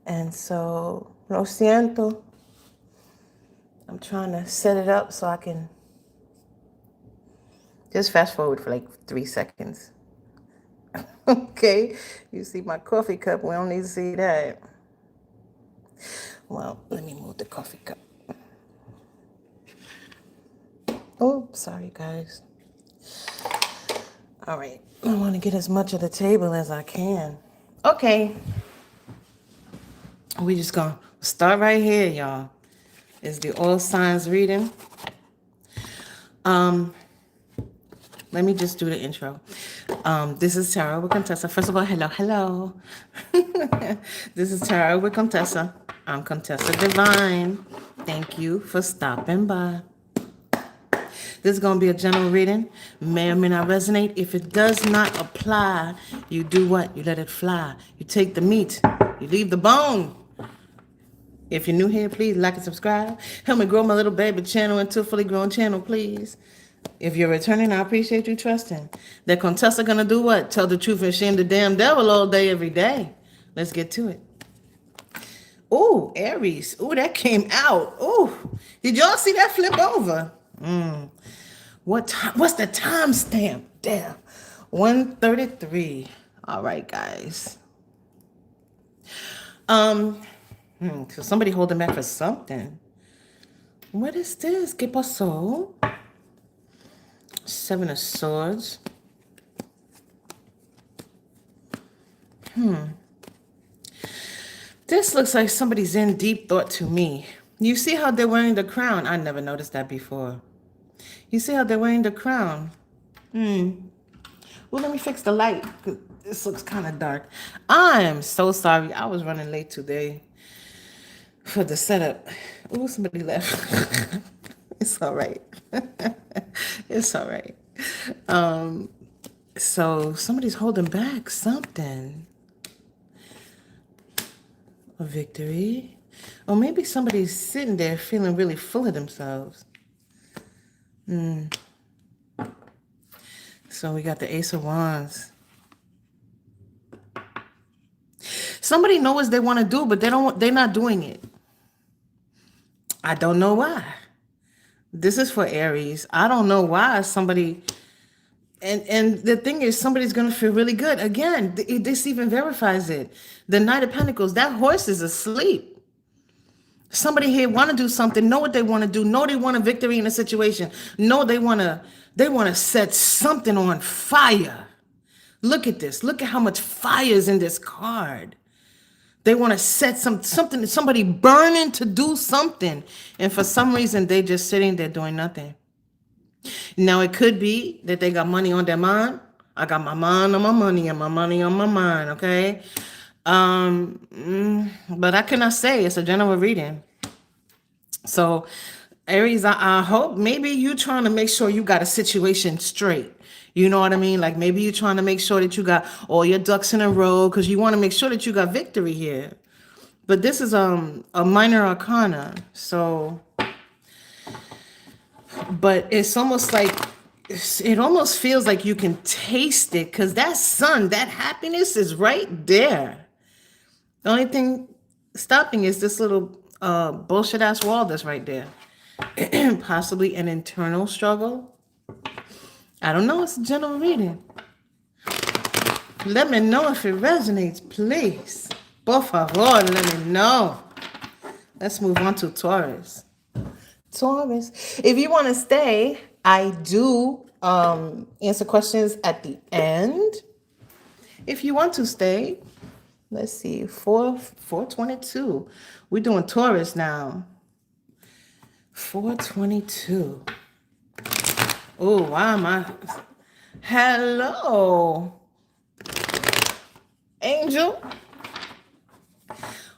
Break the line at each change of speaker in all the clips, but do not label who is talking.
And so, lo siento. I'm trying to set it up so I can just fast forward for like 3 seconds. Okay, you see my coffee cup. We don't need to see that. Well, let me move the coffee cup. Oh, sorry, guys. All right, I want to get as much of the table as I can. Okay, we just gonna start right here, y'all. Is the all signs reading. Let me just do the intro. This is Tarot with Contessa. First of all, hello. This is Tarot with Contessa. I'm Contessa Divine. Thank you for stopping by. This is going to be a general reading. May or may not resonate. If it does not apply, you do what? You let it fly. You take the meat. You leave the bone. If you're new here, please like and subscribe. Help me grow my little baby channel into a fully grown channel, please. If you're returning, I appreciate you trusting. That Contessa gonna do what? Tell the truth and shame the damn devil all day, every day. Let's get to it. Ooh, Aries. Ooh, that came out. Ooh, did y'all see that flip over? What time? What's the time stamp? Damn, 1:33. All right, guys. So somebody holding back for something. What is this? ¿Qué pasó? 7 of Swords. This looks like somebody's in deep thought to me. You see how they're wearing the crown? I never noticed that before. You see how they're wearing the crown? Well, let me fix the light. This looks kind of dark. I am so sorry. I was running late today for the setup. Ooh, somebody left. It's all right. It's all right. So somebody's holding back something. A victory. Or maybe somebody's sitting there feeling really full of themselves. So we got the Ace of Wands. Somebody knows what they want to do, but they're not doing it. I don't know why. This is for Aries. I don't know why somebody, and the thing is, somebody's going to feel really good. Again, this even verifies it. The Knight of Pentacles, that horse is asleep. Somebody here want to do something, know what they want to do, know they want a victory in a situation, know they want to set something on fire. Look at this. Look at how much fire is in this card. They want to set something, somebody burning to do something. And for some reason, they just sitting there doing nothing. Now, it could be that they got money on their mind. I got my mind on my money and my money on my mind, okay? But I cannot say. It's a general reading. So, Aries, I hope maybe you trying to make sure you got a situation straight. You know what I mean? Like maybe you're trying to make sure that you got all your ducks in a row because you want to make sure that you got victory here. But this is a minor arcana. So, but it's almost like, it almost feels like you can taste it because that sun, that happiness is right there. The only thing stopping is this little bullshit ass wall that's right there. Possibly an internal struggle. I don't know. It's a general reading. Let me know if it resonates, please. Por favor, let me know. Let's move on to Taurus. Taurus. If you want to stay, I do answer questions at the end. If you want to stay, let's see, 422. We're doing Taurus now. 422. Oh, why am I? Hello, Angel.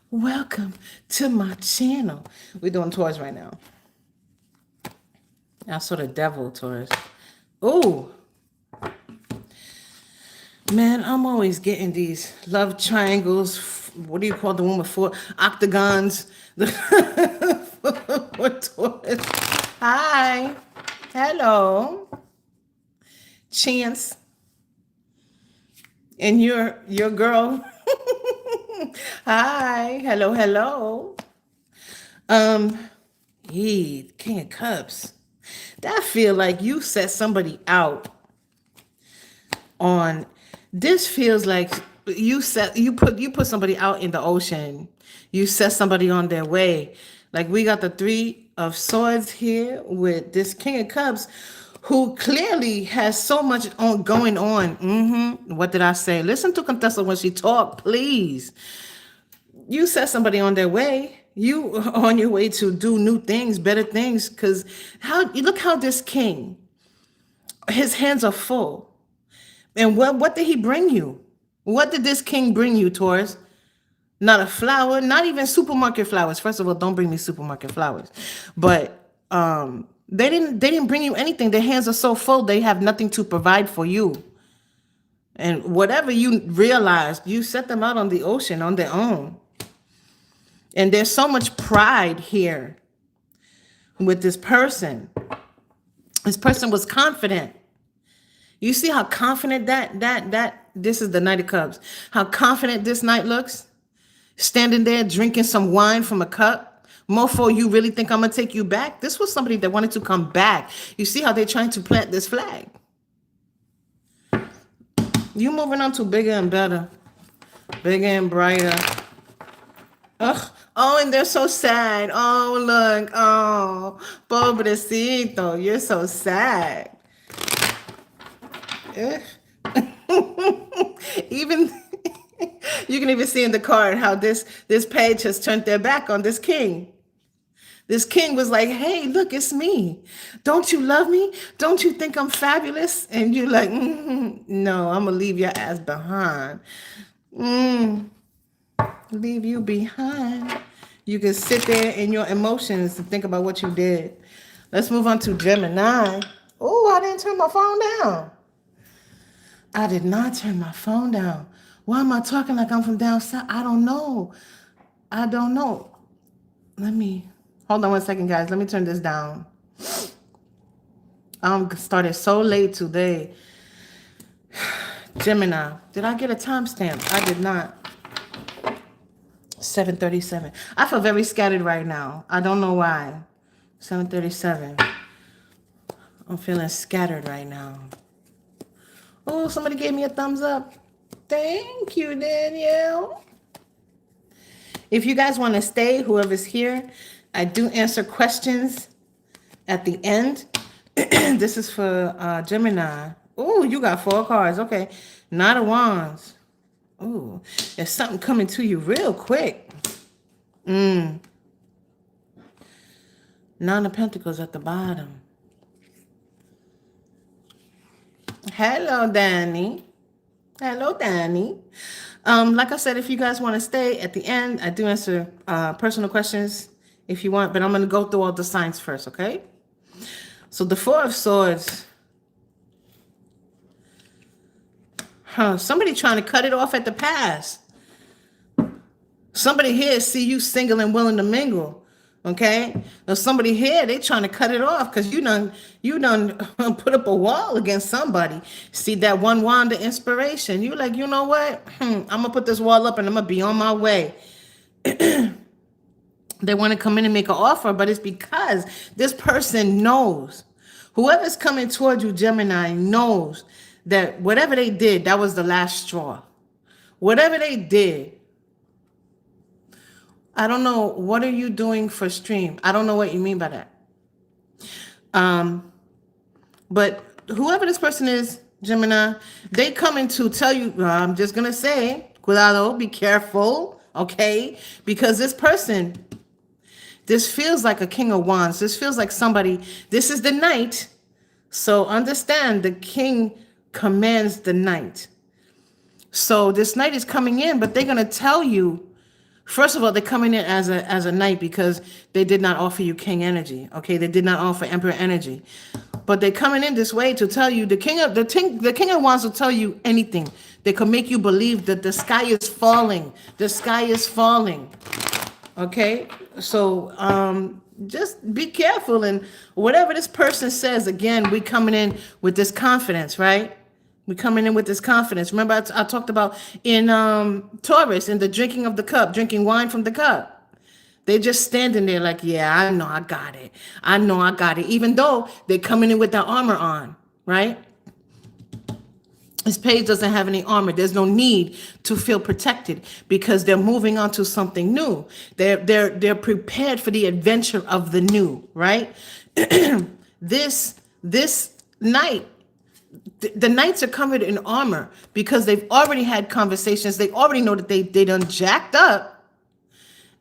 Welcome to my channel. We're doing Taurus right now. I saw the devil, Taurus. Oh, man, I'm always getting these love triangles. What do you call the one with 4 octagons? For Taurus. Hi. Hello, Chance, and your girl. Hi. Hello, hello. Um, King of Cups. That feel like you set somebody out on this feels like you put somebody out in the ocean. You set somebody on their way. Like we got the Three of Swords here with this King of Cups who clearly has so much going on. What did I say? Listen to Contessa when she talk, please. You set somebody on their way. You are on your way to do new things, better things. Because look how this king, his hands are full. And what did he bring you? What did this king bring you, Taurus? Not a flower, not even supermarket flowers. First of all, don't bring me supermarket flowers. But they didn't bring you anything. Their hands are so full, they have nothing to provide for you. And whatever you realized, you set them out on the ocean on their own. And there's so much pride here with this person. This person was confident. You see how confident that this is the Knight of Cups. How confident this knight looks? Standing there drinking some wine from a cup. Mofo, you really think I'm gonna take you back? This was somebody that wanted to come back. You see how they're trying to plant this flag. You moving on to bigger and better. Bigger and brighter. Ugh. Oh, and they're so sad. Oh, look. Oh, pobrecito. You're so sad. Even you can even see in the card how this page has turned their back on this king. This king was like, hey, look, it's me. Don't you love me? Don't you think I'm fabulous? And you're like, no, I'm going to leave your ass behind. Leave you behind. You can sit there in your emotions and think about what you did. Let's move on to Gemini. Oh, I didn't turn my phone down. I did not turn my phone down. Why am I talking like I'm from down south? I don't know. Hold on one second, guys. Let me turn this down. Started so late today. Gemini. Did I get a timestamp? I did not. 7:37. I feel very scattered right now. I don't know why. 7:37. I'm feeling scattered right now. Oh, somebody gave me a thumbs up. Thank you, Danielle. If you guys want to stay, whoever's here, I do answer questions at the end. This is for Gemini. Oh, you got 4 cards. Okay. Knight of Wands. Oh, there's something coming to you real quick. Nine of Pentacles at the bottom. Hello, Danny. Hello, Danny. Like I said, if you guys want to stay at the end, I do answer personal questions if you want, but I'm going to go through all the signs first, okay? So the 4 of Swords. Somebody trying to cut it off at the pass. Somebody here see you single and willing to mingle, okay? Or somebody here, they trying to cut it off because you done put up a wall against somebody. See that one wand of inspiration. You like, you know what? I'm going to put this wall up and I'm going to be on my way. They want to come in and make an offer, but it's because this person knows. Whoever's coming towards you, Gemini, knows that whatever they did, that was the last straw. Whatever they did, I don't know. What are you doing for stream? I don't know what you mean by that. But whoever this person is, Gemini, they coming to tell you, I'm just going to say, cuidado, be careful, okay? Because this person, this feels like a King of Wands. This feels like somebody, this is the Knight. So understand, the King commands the Knight. So this Knight is coming in, but they're going to tell you, first of all, they're coming in as a Knight because they did not offer you King energy. Okay, they did not offer Emperor energy, but they're coming in this way to tell you the King of Wands will tell you anything. They can make you believe that the sky is falling. The sky is falling. Okay, so just be careful, and whatever this person says, again, we coming in with this confidence, right? We're coming in with this confidence. Remember, I talked about in Taurus, in the drinking of the cup, drinking wine from the cup. They're just standing there like, yeah, I know I got it. I know I got it. Even though they're coming in with their armor on, right? This page doesn't have any armor. There's no need to feel protected because they're moving on to something new. They're prepared for the adventure of the new, right? This night, the knights are covered in armor because they've already had conversations. They already know that they done jacked up,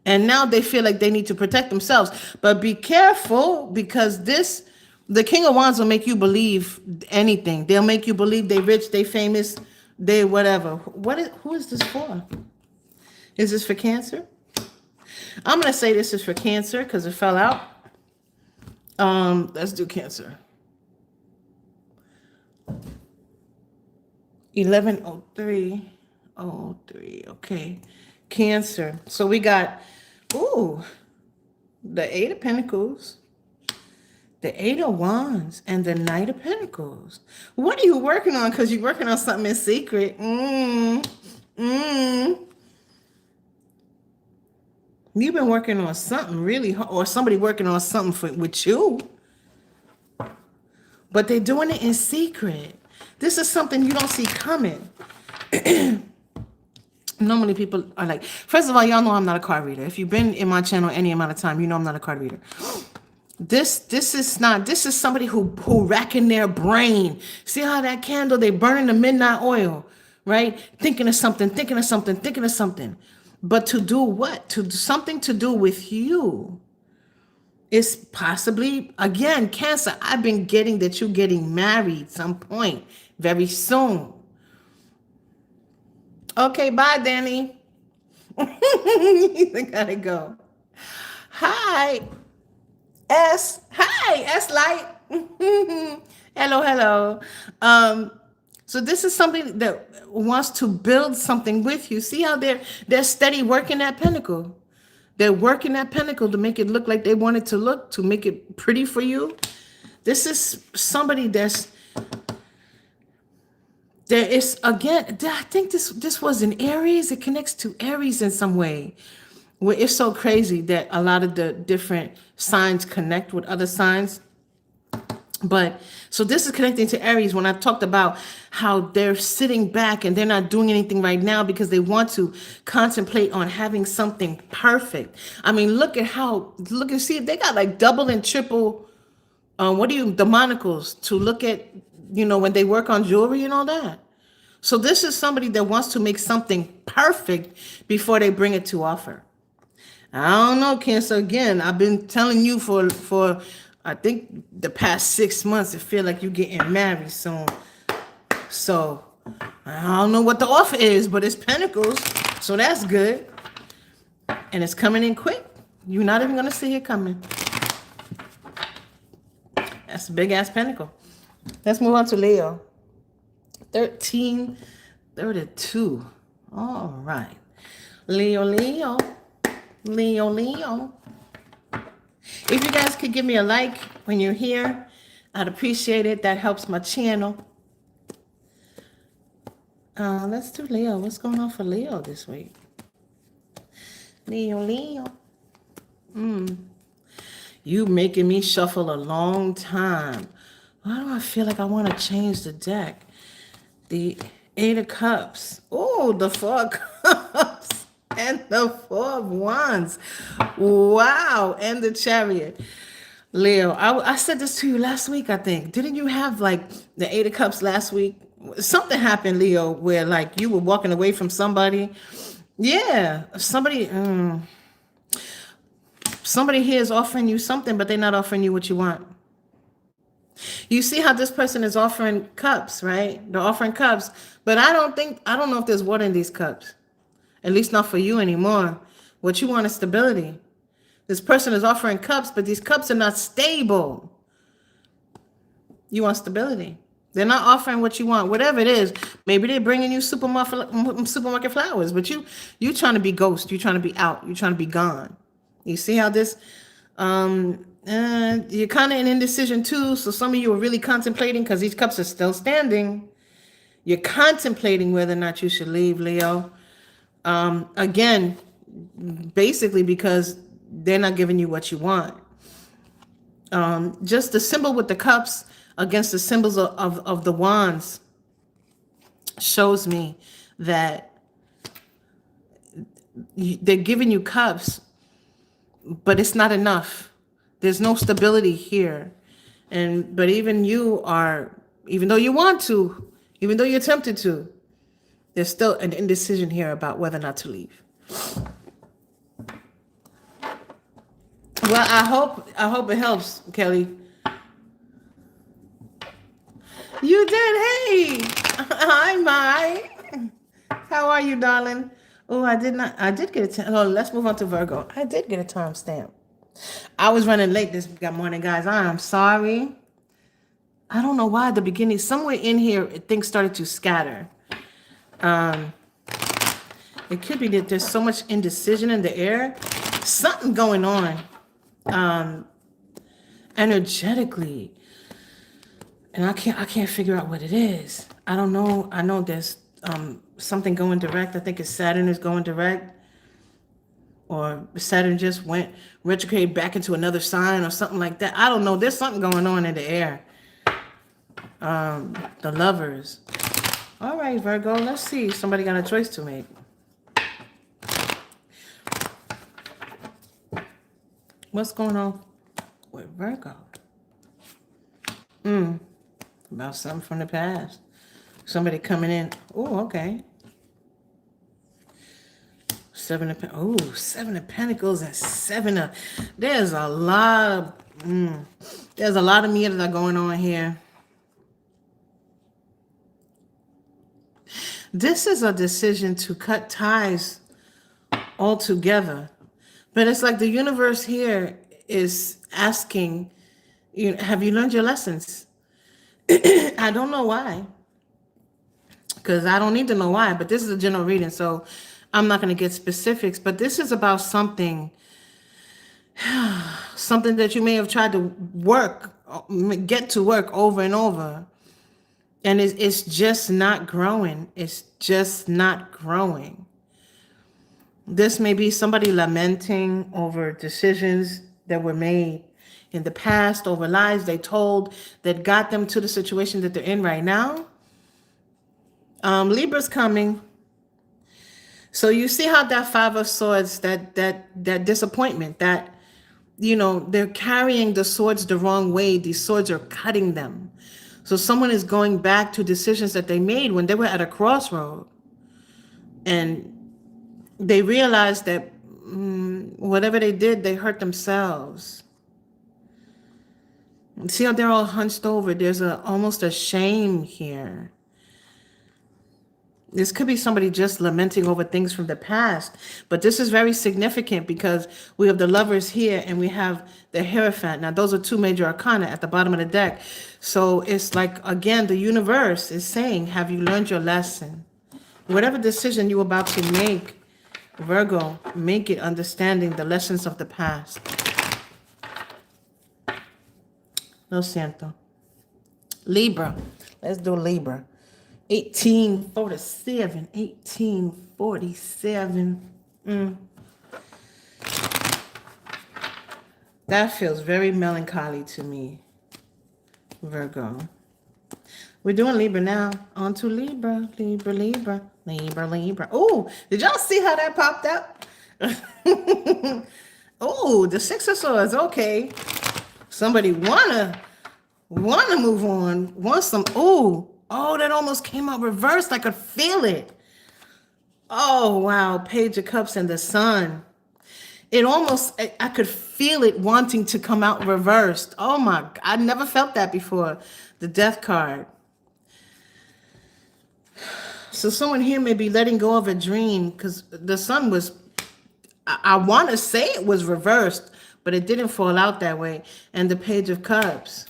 and now they feel like they need to protect themselves. But be careful, because the King of Wands will make you believe anything. They'll make you believe they rich, they famous, they whatever. Who is this for? Is this for Cancer? I'm gonna say this is for Cancer because it fell out. Let's do Cancer. 1103. Okay. Cancer. So we got the Eight of Pentacles, the Eight of Wands, and the Knight of Pentacles. What are you working on? Because you're working on something in secret. You've been working on something really hard, or somebody working on something with you. But they're doing it in secret. This is something you don't see coming. Normally people are like, first of all, y'all know I'm not a card reader. If you've been in my channel any amount of time, you know I'm not a card reader. This is somebody who racking their brain. See how that candle, they burning the midnight oil, right? Thinking of something. But to do what? Something to do with you. It's possibly, again, Cancer, I've been getting that you're getting married some point very soon. Okay, bye, Danny. I gotta go. Hi, S. Hi, S Light. Hello. So this is something that wants to build something with you. See how they're steady working that pentacle. They're working that pentacle to make it look like they want it to look, to make it pretty for you. This is somebody there is, again, I think this was an Aries. It connects to Aries in some way. Where it's so crazy that a lot of the different signs connect with other signs. But so this is connecting to Aries when I talked about how they're sitting back and they're not doing anything right now because they want to contemplate on having something perfect. I mean, look and see, they got like double and triple, the monocles to look at, when they work on jewelry and all that. So this is somebody that wants to make something perfect before they bring it to offer. I don't know, Cancer. Again, I've been telling you for I think the past 6 months, it feel like you're getting married soon. So I don't know what the offer is, but it's Pentacles, so that's good. And it's coming in quick. You're not even gonna see it coming. That's a big ass Pentacle. Let's move on to Leo. 1332. All right. Leo. If you guys could give me a like when you're here, I'd appreciate it. That helps my channel. Let's do Leo. What's going on for Leo this week? Leo. You making me shuffle a long time. Why do I feel like I want to change the deck? The Eight of Cups. Oh, the Four of Cups. And the Four of Wands. Wow. And the Chariot. Leo, I said this to you last week, I think. Didn't you have like the Eight of Cups last week? Something happened, Leo, where like you were walking away from somebody. Yeah. Somebody here is offering you something, but they're not offering you what you want. You see how this person is offering cups, right? They're offering cups, but I don't know if there's water in these cups. At least not for you anymore. What you want is stability. This person is offering cups, but these cups are not stable. You want stability. They're not offering what you want, whatever it is. Maybe they're bringing you supermarket flowers, but you trying to be ghost. You're trying to be out. You're trying to be gone. You see how this, you're kind of in indecision too. So some of you are really contemplating because these cups are still standing. You're contemplating whether or not you should leave, Leo. Again, basically because they're not giving you what you want. Just the symbol with the cups against the symbols of the wands shows me that they're giving you cups, but it's not enough. There's no stability here. But even you are, even though you want to, even though you're tempted to, there's still an indecision here about whether or not to leave. Well, I hope it helps, Kelly. You did. Hey, hi, Mai. How are you, darling? Oh, I did get a oh, let's move on to Virgo. I did get a timestamp. I was running late this morning, guys. I am sorry. I don't know why at the beginning, somewhere in here, things started to scatter. It could be that there's so much indecision in the air. Something going on energetically. And I can't figure out what it is. I don't know. I know there's something going direct. I think it's Saturn is going direct. Or Saturn just went retrograde back into another sign or something like that. I don't know. There's something going on in the air. The lovers. All right, Virgo, let's see. Somebody got a choice to make. What's going on with Virgo? About something from the past. Somebody coming in. Oh, okay. Seven of Pentacles and Seven of... There's a lot of... there's a lot of me that are going on here. This is a decision to cut ties altogether. But it's like the universe here is asking, have you learned your lessons? I don't know why. Because I don't need to know why. But this is a general reading, so I'm not going to get specifics. But this is about something that you may have tried to get to work over and over. And it's just not growing. It's just not growing. This may be somebody lamenting over decisions that were made in the past, over lies they told that got them to the situation that they're in right now. Libra's coming. So you see how that Five of Swords, that disappointment, that, they're carrying the swords the wrong way. These swords are cutting them. So someone is going back to decisions that they made when they were at a crossroad. And they realized that whatever they did, they hurt themselves. See how they're all hunched over? There's almost a shame here. This could be somebody just lamenting over things from the past. But this is very significant because we have the Lovers here and we have the Hierophant. Now, those are two major arcana at the bottom of the deck. So it's like, again, the universe is saying, have you learned your lesson? Whatever decision you're about to make, Virgo, make it understanding the lessons of the past. Lo siento. Libra. Let's do Libra. 1847. That feels very melancholy to me, Virgo. We're doing Libra now. On to Libra. Libra. Oh, did y'all see how that popped up? Oh, the Six of Swords. Okay. Somebody wanna move on. Want some. Oh, that almost came out reversed. I could feel it. Oh, wow. Page of Cups and the Sun. It almost, I could feel it wanting to come out reversed. Oh my, I never felt that before. The Death card. So someone here may be letting go of a dream because the Sun was, I want to say it was reversed, but it didn't fall out that way. And the Page of Cups.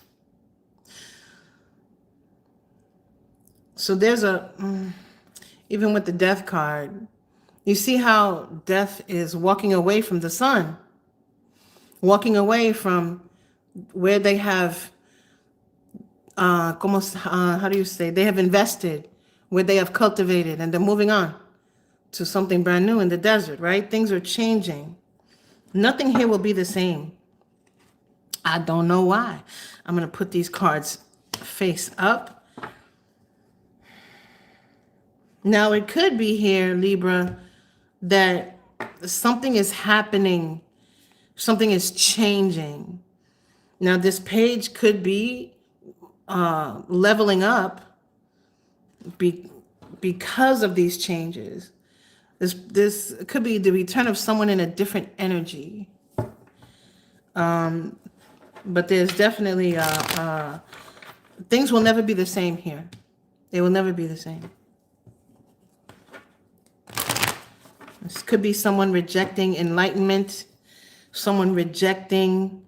So there's even with the Death card, you see how Death is walking away from the Sun, walking away from where they have, how do you say, they have invested, where they have cultivated and they're moving on to something brand new in the desert, right? Things are changing. Nothing here will be the same. I don't know why. I'm going to put these cards face up. Now, it could be here, Libra, that something is happening. Something is changing. Now, this page could be leveling up because of these changes. This could be the return of someone in a different energy. But there's definitely things will never be the same here. They will never be the same. This could be someone rejecting enlightenment, someone rejecting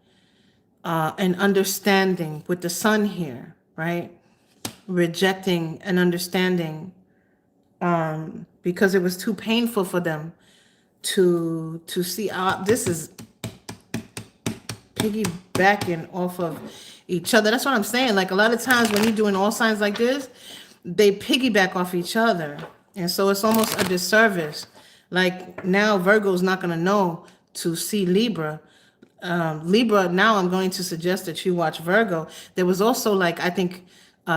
an understanding with the sun here, right? Rejecting an understanding because it was too painful for them to see. This is piggybacking off of each other. That's what I'm saying. Like a lot of times when you're doing all signs like this, they piggyback off each other. And so it's almost a disservice. Like now Virgo's not going to know to see Libra. Libra, now I'm going to suggest that you watch Virgo. There was also like, I think,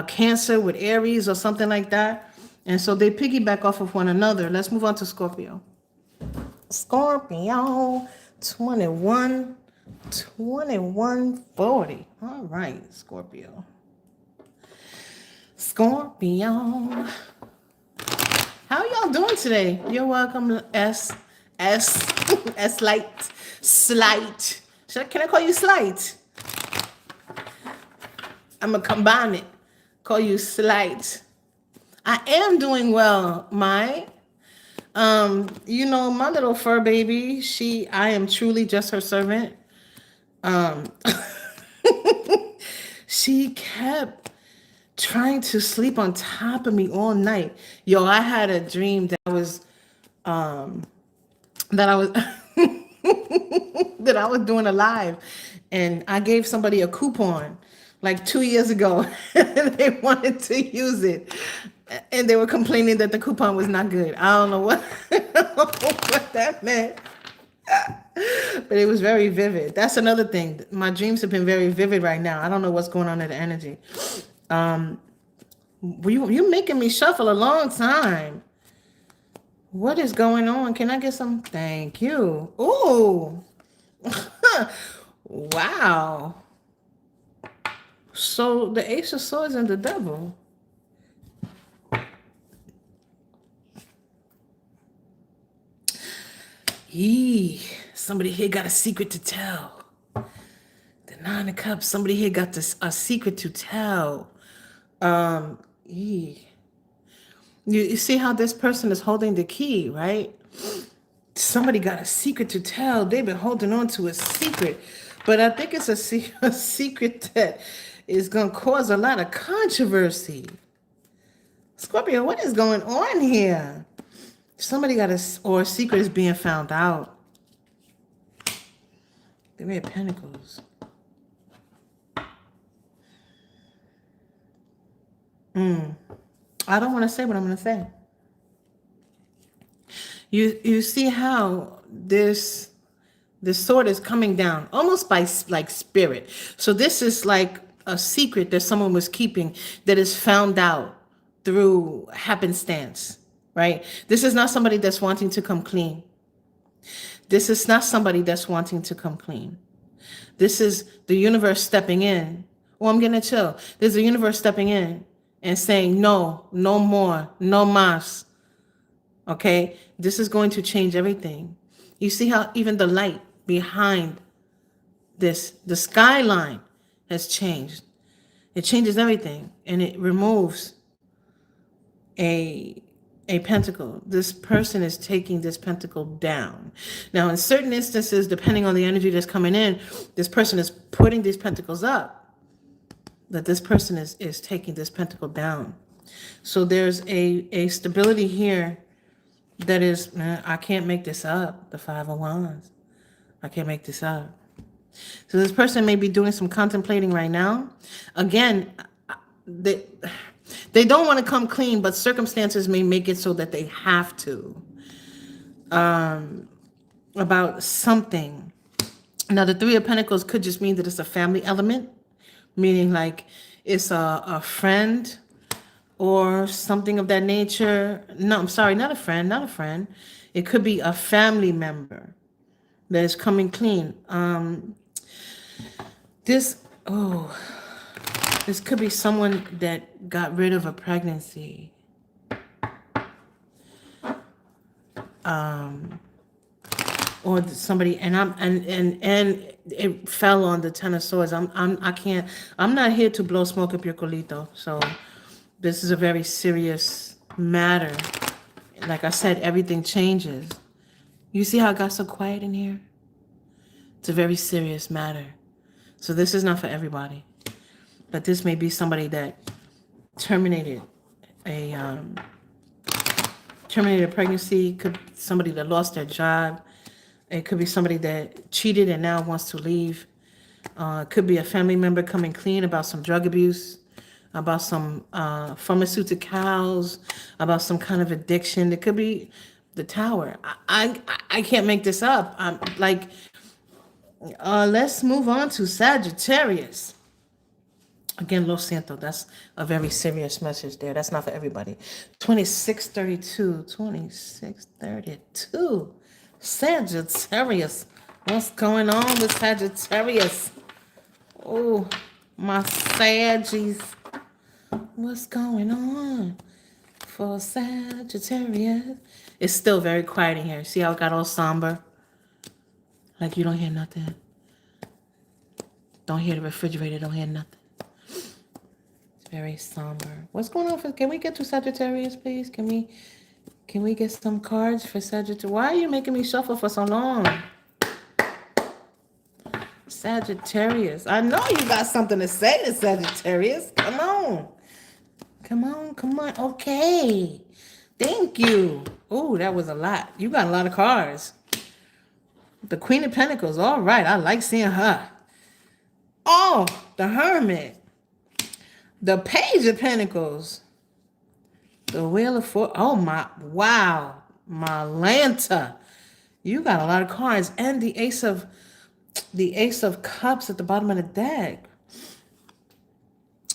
Cancer with Aries or something like that. And so they piggyback off of one another. Let's move on to Scorpio. Scorpio, 2140. All right, Scorpio. Scorpio. How y'all doing today? You're welcome, S light, slight. Can I call you slight? I'm gonna combine it. Call you slight. I am doing well, my. You know, my little fur baby, I am truly just her servant. She kept trying to sleep on top of me all night. Yo, I had a dream that was that I was that I was doing a live, and I gave somebody a coupon like 2 years ago. They wanted to use it, and they were complaining that the coupon was not good. I don't know what what that meant. But it was very vivid. That's another thing. My dreams have been very vivid right now. I don't know what's going on in the energy. You're making me shuffle a long time. What is going on? Can I get some? Thank you. Ooh. Wow. So the Ace of Swords and the Devil. Yee. Somebody here got a secret to tell. The Nine of Cups. Somebody here got a secret to tell. You see how this person is holding the key, right? Somebody got a secret to tell. They've been holding on to a secret. But I think it's a secret that is going to cause a lot of controversy. Scorpio, what is going on here? Somebody got a secret is being found out. The Three of Pentacles. I don't want to say what I'm going to say. You see how this sword is coming down almost by like spirit. So this is like a secret that someone was keeping that is found out through happenstance, right? This is not somebody that's wanting to come clean. This is not somebody that's wanting to come clean. This is the universe stepping in. Oh, I'm getting a chill. There's the universe stepping in and saying, no, no more, no más. Okay? This is going to change everything. You see how even the light behind this, the skyline has changed. It changes everything, and it removes a pentacle. This person is taking this pentacle down. Now, in certain instances, depending on the energy that's coming in, this person is putting these pentacles up. That this person is taking this pentacle down. So there's a stability here that is, man, I can't make this up. The Five of Wands. I can't make this up. So this person may be doing some contemplating right now. Again, They don't want to come clean, but circumstances may make it so that they have to. About something. Now, the Three of Pentacles could just mean that it's a family element, meaning like it's a friend or something of that nature. No, I'm sorry, not a friend, not a friend. It could be a family member that is coming clean. This could be someone that got rid of a pregnancy. Or somebody, and it fell on the Ten of Swords. I'm not here to blow smoke up your colito. So this is a very serious matter. Like I said, everything changes. You see how it got so quiet in here? It's a very serious matter. So this is not for everybody. But this may be somebody that terminated a pregnancy. Could be somebody that lost their job. It could be somebody that cheated and now wants to leave. It could be a family member coming clean about some drug abuse, about some pharmaceuticals, about some kind of addiction. It could be the Tower. I can't make this up. I'm like, let's move on to Sagittarius. Again, Lo Siento, that's a very serious message there. That's not for everybody. 2632. Sagittarius. What's going on with Sagittarius? Oh, my Saggies. What's going on for Sagittarius? It's still very quiet in here. See how it got all somber? Like you don't hear nothing. Don't hear the refrigerator. Don't hear nothing. It's very somber. What's going on? Can we get to Sagittarius, please? Can we get some cards for Sagittarius? Why are you making me shuffle for so long? Sagittarius. I know you got something to say to Sagittarius. Come on. Come on. Okay. Thank you. Oh, that was a lot. You got a lot of cards. The Queen of Pentacles. All right. I like seeing her. Oh, the Hermit. The Page of Pentacles. The Wheel of Fortune. Oh, wow. Malanta. You got a lot of cards. And the Ace of Cups at the bottom of the deck.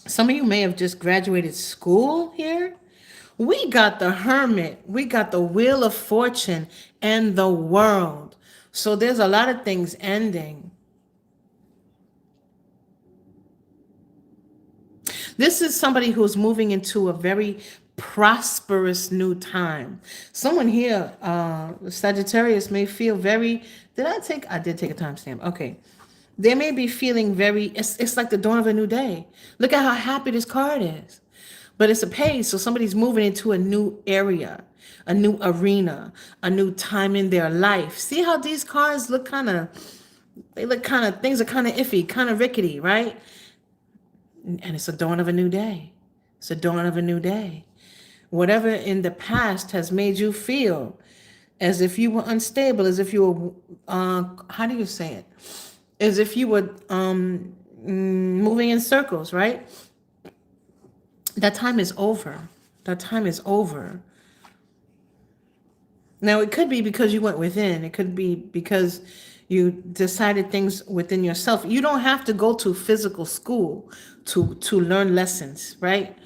Some of you may have just graduated school here. We got the Hermit. We got the Wheel of Fortune and the World. So there's a lot of things ending. This is somebody who's moving into a very prosperous new time. Someone here, Sagittarius, may feel very... I did take a timestamp. Okay. They may be feeling very... It's like the dawn of a new day. Look at how happy this card is. But it's a page, so somebody's moving into a new area, a new arena, a new time in their life. See how these cards look things are kind of iffy, kind of rickety, right? And it's a dawn of a new day. It's a dawn of a new day. Whatever in the past has made you feel as if you were unstable, as if you were, how do you say it? As if you were moving in circles, right? That time is over. That time is over. Now, it could be because you went within. It could be because you decided things within yourself. You don't have to go to physical school to learn lessons, right?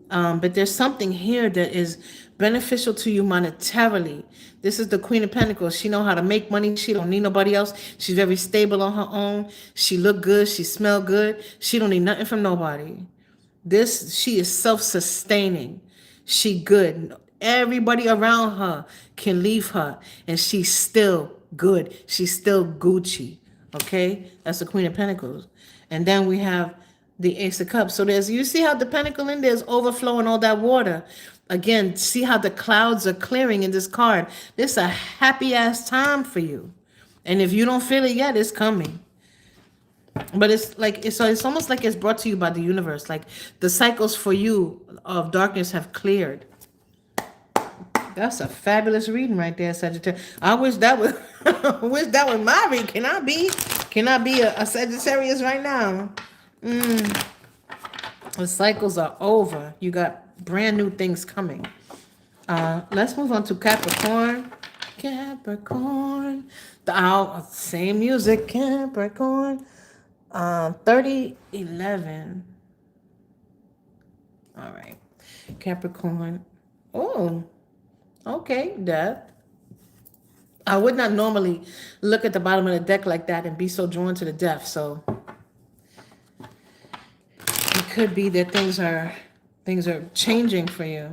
But there's something here that is beneficial to you monetarily. This is the Queen of Pentacles. She know how to make money. She don't need nobody else. She's very stable on her own. She look good. She smell good. She don't need nothing from nobody. She is self-sustaining. She good. Everybody around her can leave her, and she's still good. She's still Gucci. Okay? That's the Queen of Pentacles. And then we have the Ace of Cups. So you see how the pentacle in there is overflowing all that water. Again, see how the clouds are clearing in this card. This is a happy ass time for you. And if you don't feel it yet, it's coming. But it's almost like it's brought to you by the universe. Like the cycles for you of darkness have cleared. That's a fabulous reading right there, Sagittarius. I wish that was my read. Can I be a Sagittarius right now? The cycles are over. You got brand new things coming. Let's move on to Capricorn. Capricorn. Same music. Capricorn. 3011. All right. Capricorn. Oh, okay. Death. I would not normally look at the bottom of the deck like that and be so drawn to the death. So it could be that things are changing for you.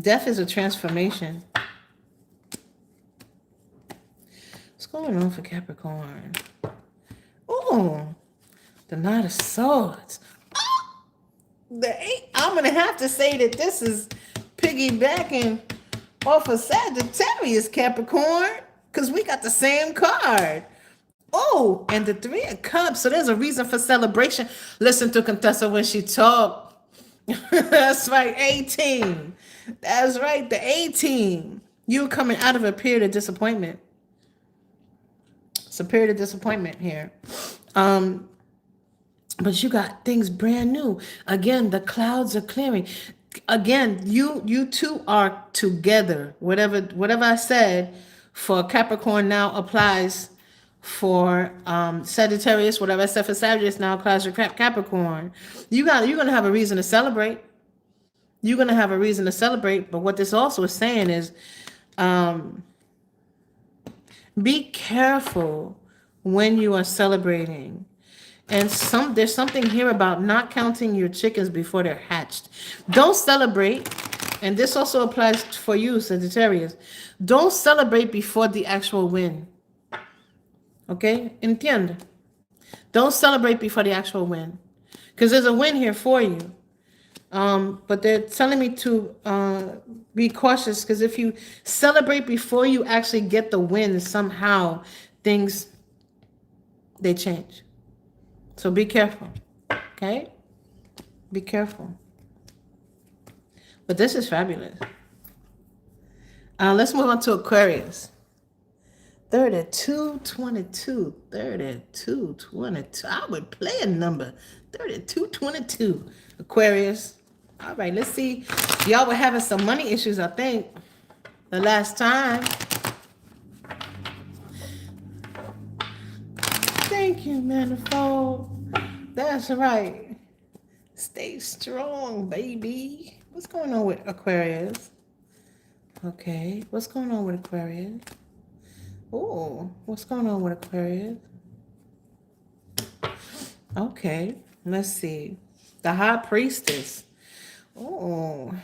Death is a transformation. What's going on for Capricorn? Oh, the Knight of Swords. Oh, the 8. I'm going to have to say that this is piggybacking off of Sagittarius, Capricorn, because we got the same card. Oh, and the 3 of Cups. So there's a reason for celebration. Listen to Contessa when she talk. That's right, 18. That's right, the 18. You're coming out of a period of disappointment. It's a period of disappointment here. But you got things brand new. Again, the clouds are clearing. Again, you two are together. Whatever I said for Capricorn now applies for Sagittarius. Whatever I said for Sagittarius now applies for Capricorn. You're gonna have a reason to celebrate. You're gonna have a reason to celebrate. But what this also is saying is, be careful when you are celebrating. And there's something here about not counting your chickens before they're hatched. Don't celebrate, and this also applies for you, Sagittarius. Don't celebrate before the actual win. Okay? Entiende? Don't celebrate before the actual win. Because there's a win here for you. But they're telling me to be cautious, because if you celebrate before you actually get the win, somehow things, they change. So be careful, okay? Be careful. But this is fabulous. Let's move on to Aquarius. 3222. 3222. I would play a number. 3222. Aquarius. All right, let's see. Y'all were having some money issues, I think, the last time. Thank you, Manifold. That's right. Stay strong, baby. What's going on with Aquarius? Okay, what's going on with Aquarius? Oh, what's going on with Aquarius? Okay, let's see. The High Priestess. Oh,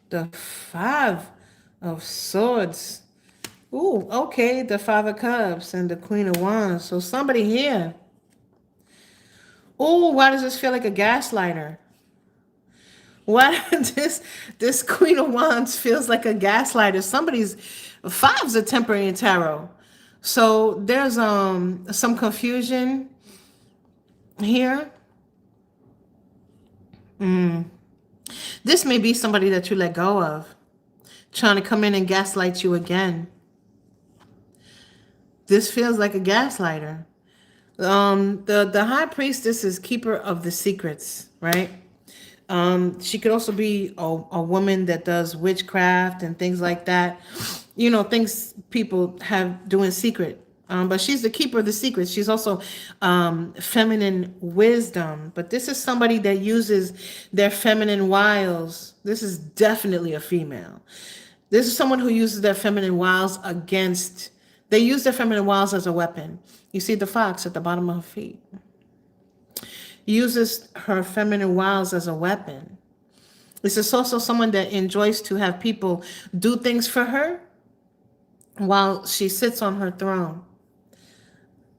the 5 of Swords. Ooh, okay, the 5 of Cups and the Queen of Wands. So somebody here. Oh, why does this feel like a gaslighter? Why this Queen of Wands feels like a gaslighter? Somebody's 5's a temporary in tarot. So there's some confusion here. This may be somebody that you let go of, trying to come in and gaslight you again. This feels like a gaslighter. The High Priestess is keeper of the secrets, right? She could also be a woman that does witchcraft and things like that. You know, things people have do in secret. But she's the keeper of the secrets. She's also feminine wisdom. But this is somebody that uses their feminine wiles. This is definitely a female. This is someone who uses their feminine wiles against. They use their feminine wiles as a weapon. You see the fox at the bottom of her feet. Uses her feminine wiles as a weapon. This is also someone that enjoys to have people do things for her while she sits on her throne.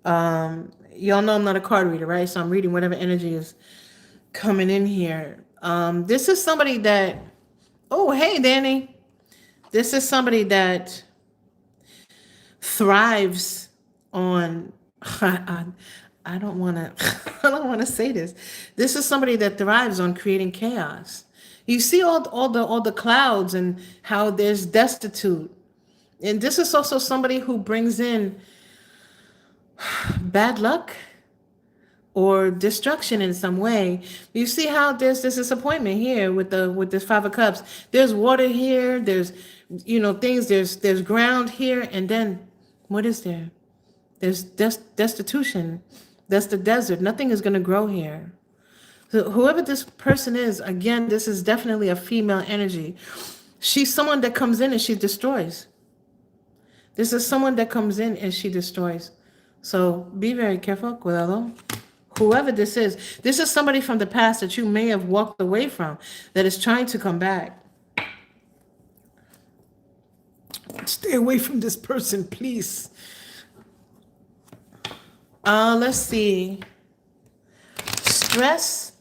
Y'all know I'm not a card reader, right? So I'm reading whatever energy is coming in here. This is somebody that, oh, hey, Danny. This is somebody that thrives on, I don't want to say this. This is somebody that thrives on creating chaos. You see all the clouds and how there's destitute. And this is also somebody who brings in bad luck or destruction in some way. You see how there's this disappointment here with this Five of Cups. There's water here. There's, things. There's ground here, and then what is there? There's destitution. That's the desert. Nothing is going to grow here. So whoever this person is, again, this is definitely a female energy. She's someone that comes in and she destroys. This is someone that comes in and she destroys. So be very careful, cuidado. Whoever this is somebody from the past that you may have walked away from that is trying to come back. Stay away from this person, please. Let's see. Stress,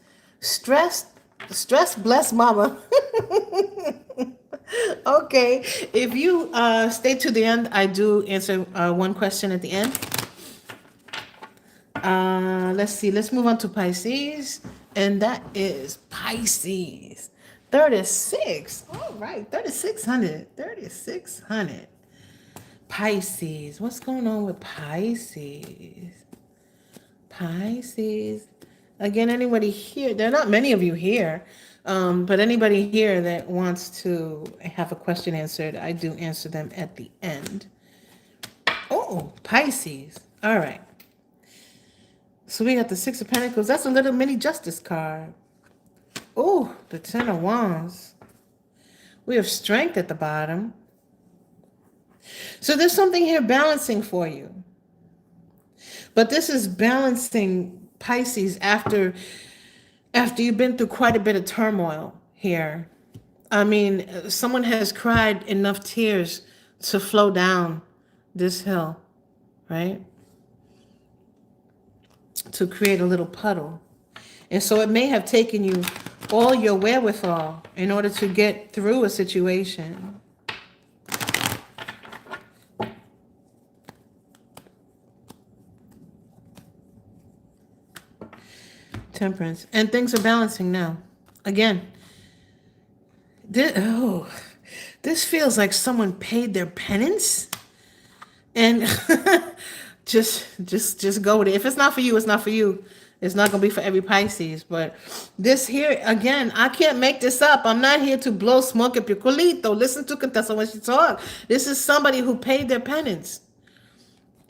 bless mama. Okay, if you stay to the end, I do answer one question at the end. Let's see. Let's move on to Pisces, and that is Pisces 36. All right, 3600. Pisces. What's going on with Pisces? Pisces. Again, anybody here? There are not many of you here, but anybody here that wants to have a question answered, I do answer them at the end. Oh, Pisces. All right. So we got the Six of Pentacles. That's a little mini justice card. Oh, the Ten of Wands. We have Strength at the bottom. So there's something here balancing for you. But this is balancing Pisces after you've been through quite a bit of turmoil here. I mean, someone has cried enough tears to flow down this hill, right? To create a little puddle. And so it may have taken you all your wherewithal in order to get through a situation. Temperance. And things are balancing now. Again, this feels like someone paid their penance. And just go with it. If it's not for you, it's not for you. It's not going to be for every Pisces. But this here, again, I can't make this up. I'm not here to blow smoke up your culito. Listen to Contessa when she talks. This is somebody who paid their penance.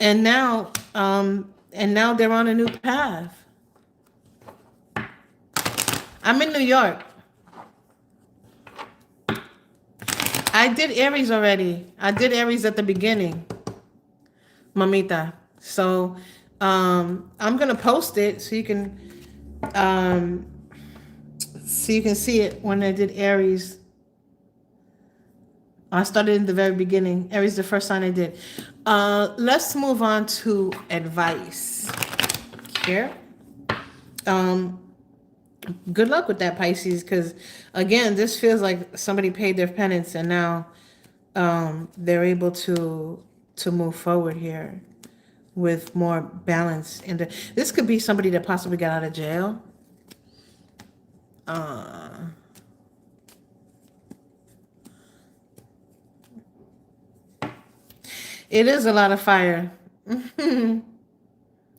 And now they're on a new path. I'm in New York. I did Aries already. I did Aries at the beginning, mamita. So I'm gonna post it so you can see it when I did Aries. I started in the very beginning. Aries, the first sign I did. Let's move on to advice here. Good luck with that, Pisces, because again, this feels like somebody paid their penance and now they're able to move forward here with more balance. And this could be somebody that possibly got out of jail. It is a lot of fire.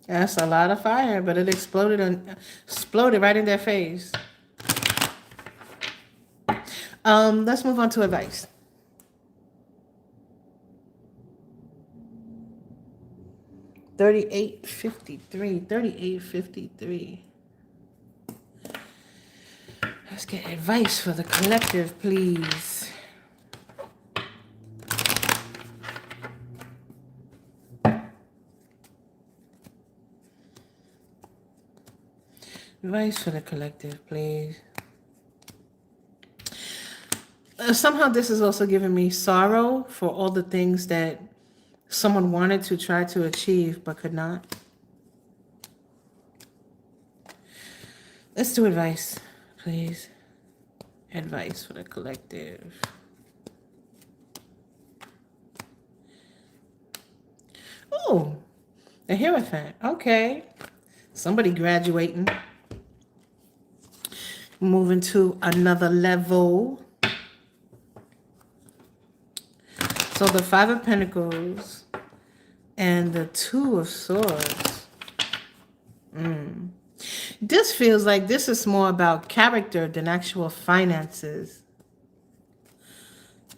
That's a lot of fire, but it exploded right in their face. Let's move on to advice. $38.53. Let's get advice for the collective, please. Advice for the collective, please. Somehow this is also giving me sorrow for all the things that someone wanted to try to achieve but could not. Let's do advice, please. Advice for the collective. Oh, a Hierophant. Okay. Somebody graduating. Moving to another level. So the Five of Pentacles and the Two of Swords. This feels like this is more about character than actual finances.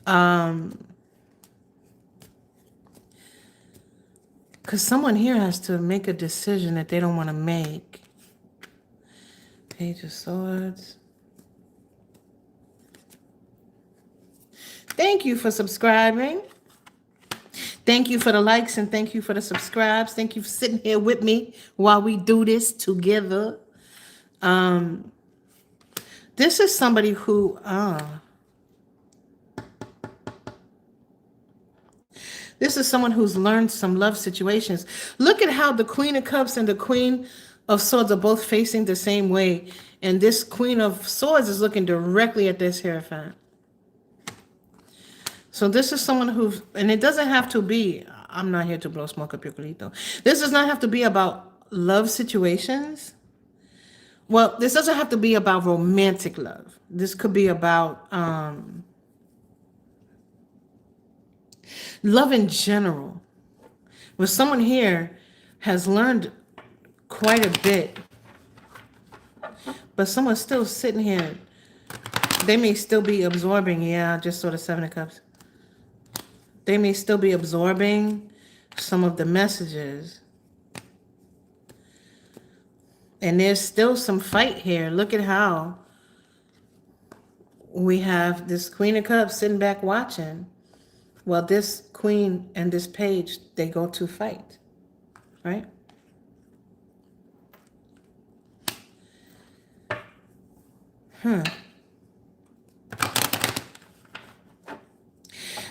Because someone here has to make a decision that they don't want to make. Page of Swords. Thank you for subscribing. Thank you for the likes and thank you for the subscribes. Thank you for sitting here with me while we do this together. This is somebody who this is someone who's learned some love situations. Look at how the Queen of Cups and the Queen of Swords are both facing the same way. And this Queen of Swords is looking directly at this Hierophant. So this is someone who, and it doesn't have to be, I'm not here to blow smoke up your culito. This does not have to be about love situations. Well, this doesn't have to be about romantic love. This could be about love in general. Where someone here has learned quite a bit, but someone's still sitting here. They may still be absorbing, yeah, just sort of Seven of Cups. They may still be absorbing some of the messages. And there's still some fight here. Look at how we have this Queen of Cups sitting back watching. Well, this Queen and this Page, they go to fight, right?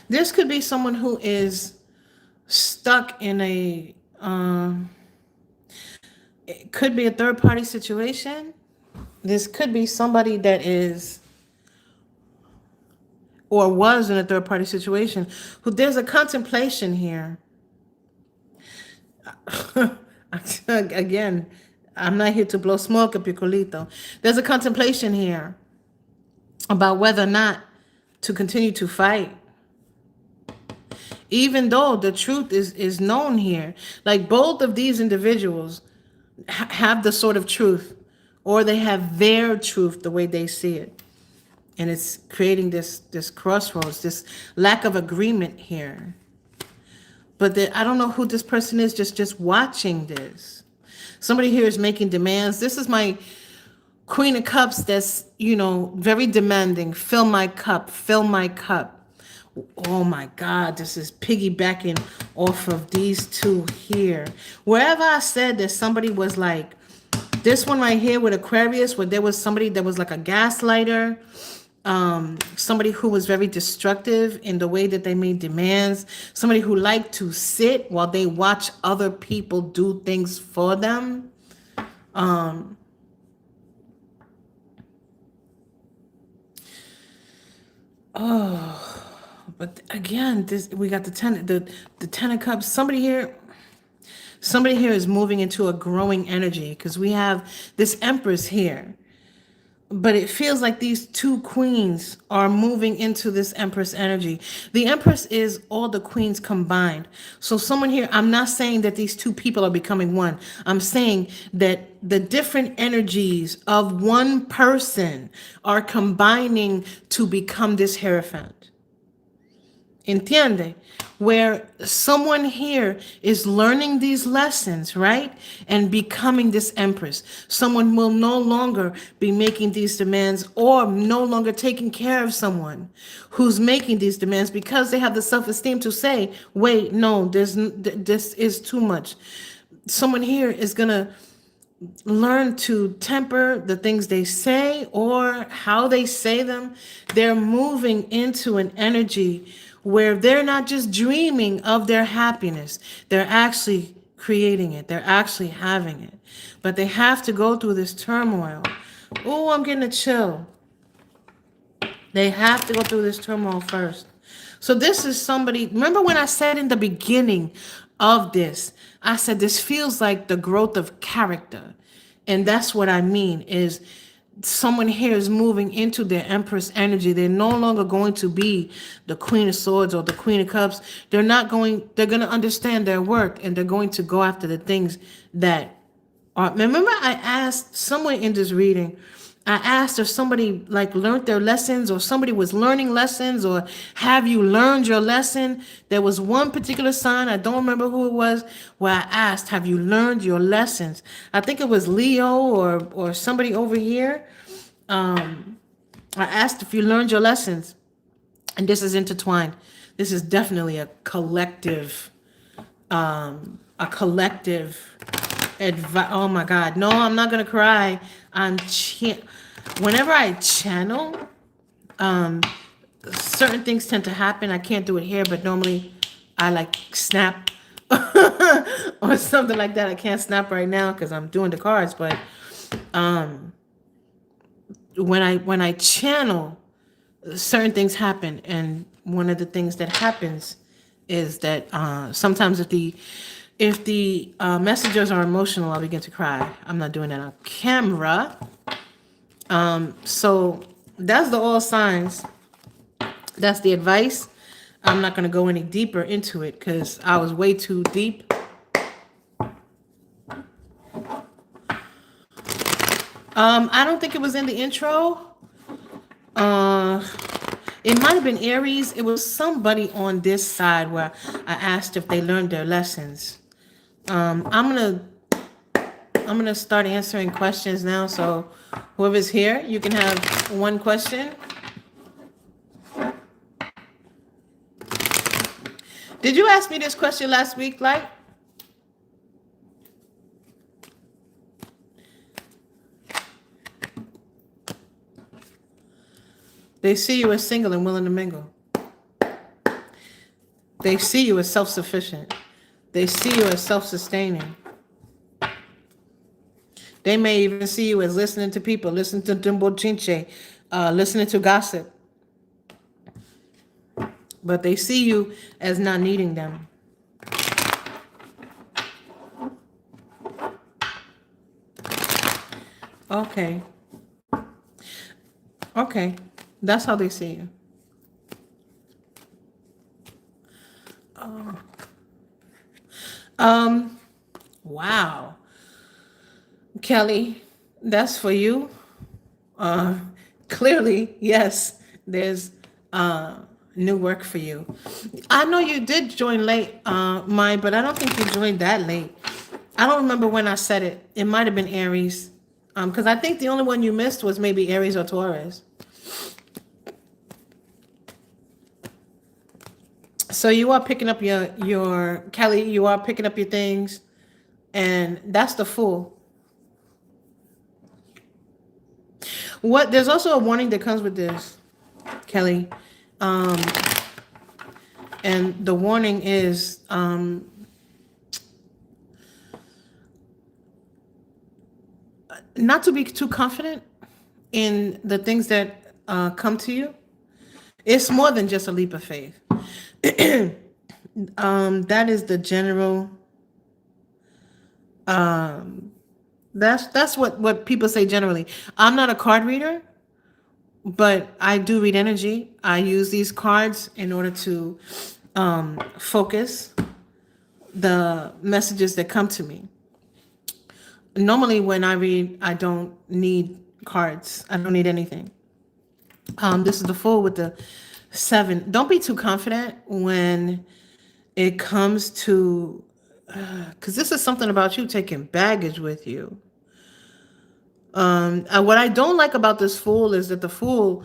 This could be someone who is stuck in a, it could be a third-party situation. This could be somebody that is, or was in a third-party situation, who there's a contemplation here. Again, I'm not here to blow smoke up your culito. There's a contemplation here about whether or not to continue to fight. Even though the truth is known here. Like both of these individuals have the sort of truth, or they have their truth the way they see it. And it's creating this crossroads, this lack of agreement here. But I don't know who this person is just watching this. Somebody here is making demands. This is my Queen of Cups that's, you know, very demanding. Fill my cup, fill my cup. Oh my God, this is piggybacking off of these two here. Wherever I said that somebody was like, this one right here with Aquarius, where there was somebody that was like a gaslighter, somebody who was very destructive in the way that they made demands, somebody who liked to sit while they watch other people do things for them. But again, we got the Ten of Cups. Somebody here is moving into a growing energy because we have this Empress here. But it feels like these two queens are moving into this Empress energy. The Empress is all the queens combined. So someone here, I'm not saying that these two people are becoming one. I'm saying that the different energies of one person are combining to become this Hierophant. Entiende? Where someone here is learning these lessons, right? And becoming this Empress. Someone will no longer be making these demands or no longer taking care of someone who's making these demands because they have the self-esteem to say, wait, no, this is too much. Someone here is going to learn to temper the things they say or how they say them. They're moving into an energy where they're not just dreaming of their happiness. They're actually creating it. They're actually having it. But they have to go through this turmoil. Oh, I'm getting a chill. They have to go through this turmoil first. So this is somebody, remember when I said in the beginning of this, I said this feels like the growth of character. And that's what I mean is someone here is moving into their Empress energy. They're no longer going to be the Queen of Swords or the Queen of Cups. They're going to understand their work and they're going to go after the things that Remember I asked somewhere in this reading, I asked if somebody like learned their lessons or somebody was learning lessons or have you learned your lesson? There was one particular sign, I don't remember who it was, where I asked, have you learned your lessons? I think it was Leo or somebody over here. I asked if you learned your lessons, and this is intertwined. This is definitely a collective advice. Oh my God. No, I'm not going to cry. Whenever I channel, certain things tend to happen. I can't do it here, but normally I like snap or something like that. I can't snap right now because I'm doing the cards, but when I channel, certain things happen, and one of the things that happens is that sometimes if the messengers are emotional, I'll begin to cry. I'm not doing that on camera. So that's the all signs. That's the advice. I'm not going to go any deeper into it because I was way too deep. I don't think it was in the intro. It might have been Aries. It was somebody on this side where I asked if they learned their lessons. I'm gonna start answering questions now. So whoever's here, you can have one question. Did you ask me this question last week, like? They see you as single and willing to mingle. They see you as self-sufficient. They see you as self-sustaining. They may even see you as listening to people, listening to Dumbo Chinche, listening to gossip. But they see you as not needing them. Okay. Okay. That's how they see you. Wow. Kelly, that's for you. Clearly, yes, there's new work for you. I know you did join late, mine, but I don't think you joined that late. I don't remember when I said it. It might have been Aries. Because I think the only one you missed was maybe Aries or Taurus. So you are picking up your Kelly, you are picking up your things, and that's the Fool. There's also a warning that comes with this, Kelly. And the warning is not to be too confident in the things that come to you. It's more than just a leap of faith. That is the general. That's what people say generally. I'm not a card reader, but I do read energy. I use these cards in order to focus the messages that come to me. Normally, when I read, I don't need cards. I don't need anything. This is the Fool with the 7. Don't be too confident when it comes to, because this is something about you taking baggage with you. What I don't like about this Fool is that the Fool,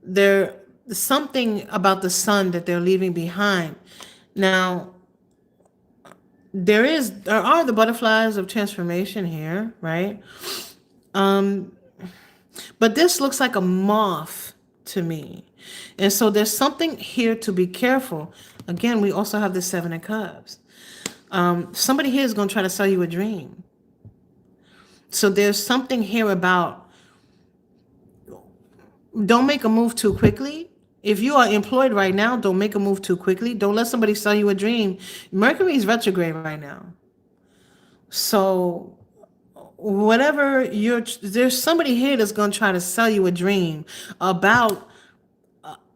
there's something about the Sun that they're leaving behind. Now, there are the butterflies of transformation here, right? But this looks like a moth to me. And so there's something here to be careful. Again, we also have the 7 of Cups. Somebody here is going to try to sell you a dream. So there's something here about don't make a move too quickly. If you are employed right now, don't make a move too quickly. Don't let somebody sell you a dream. Mercury is retrograde right now. So there's somebody here that's going to try to sell you a dream about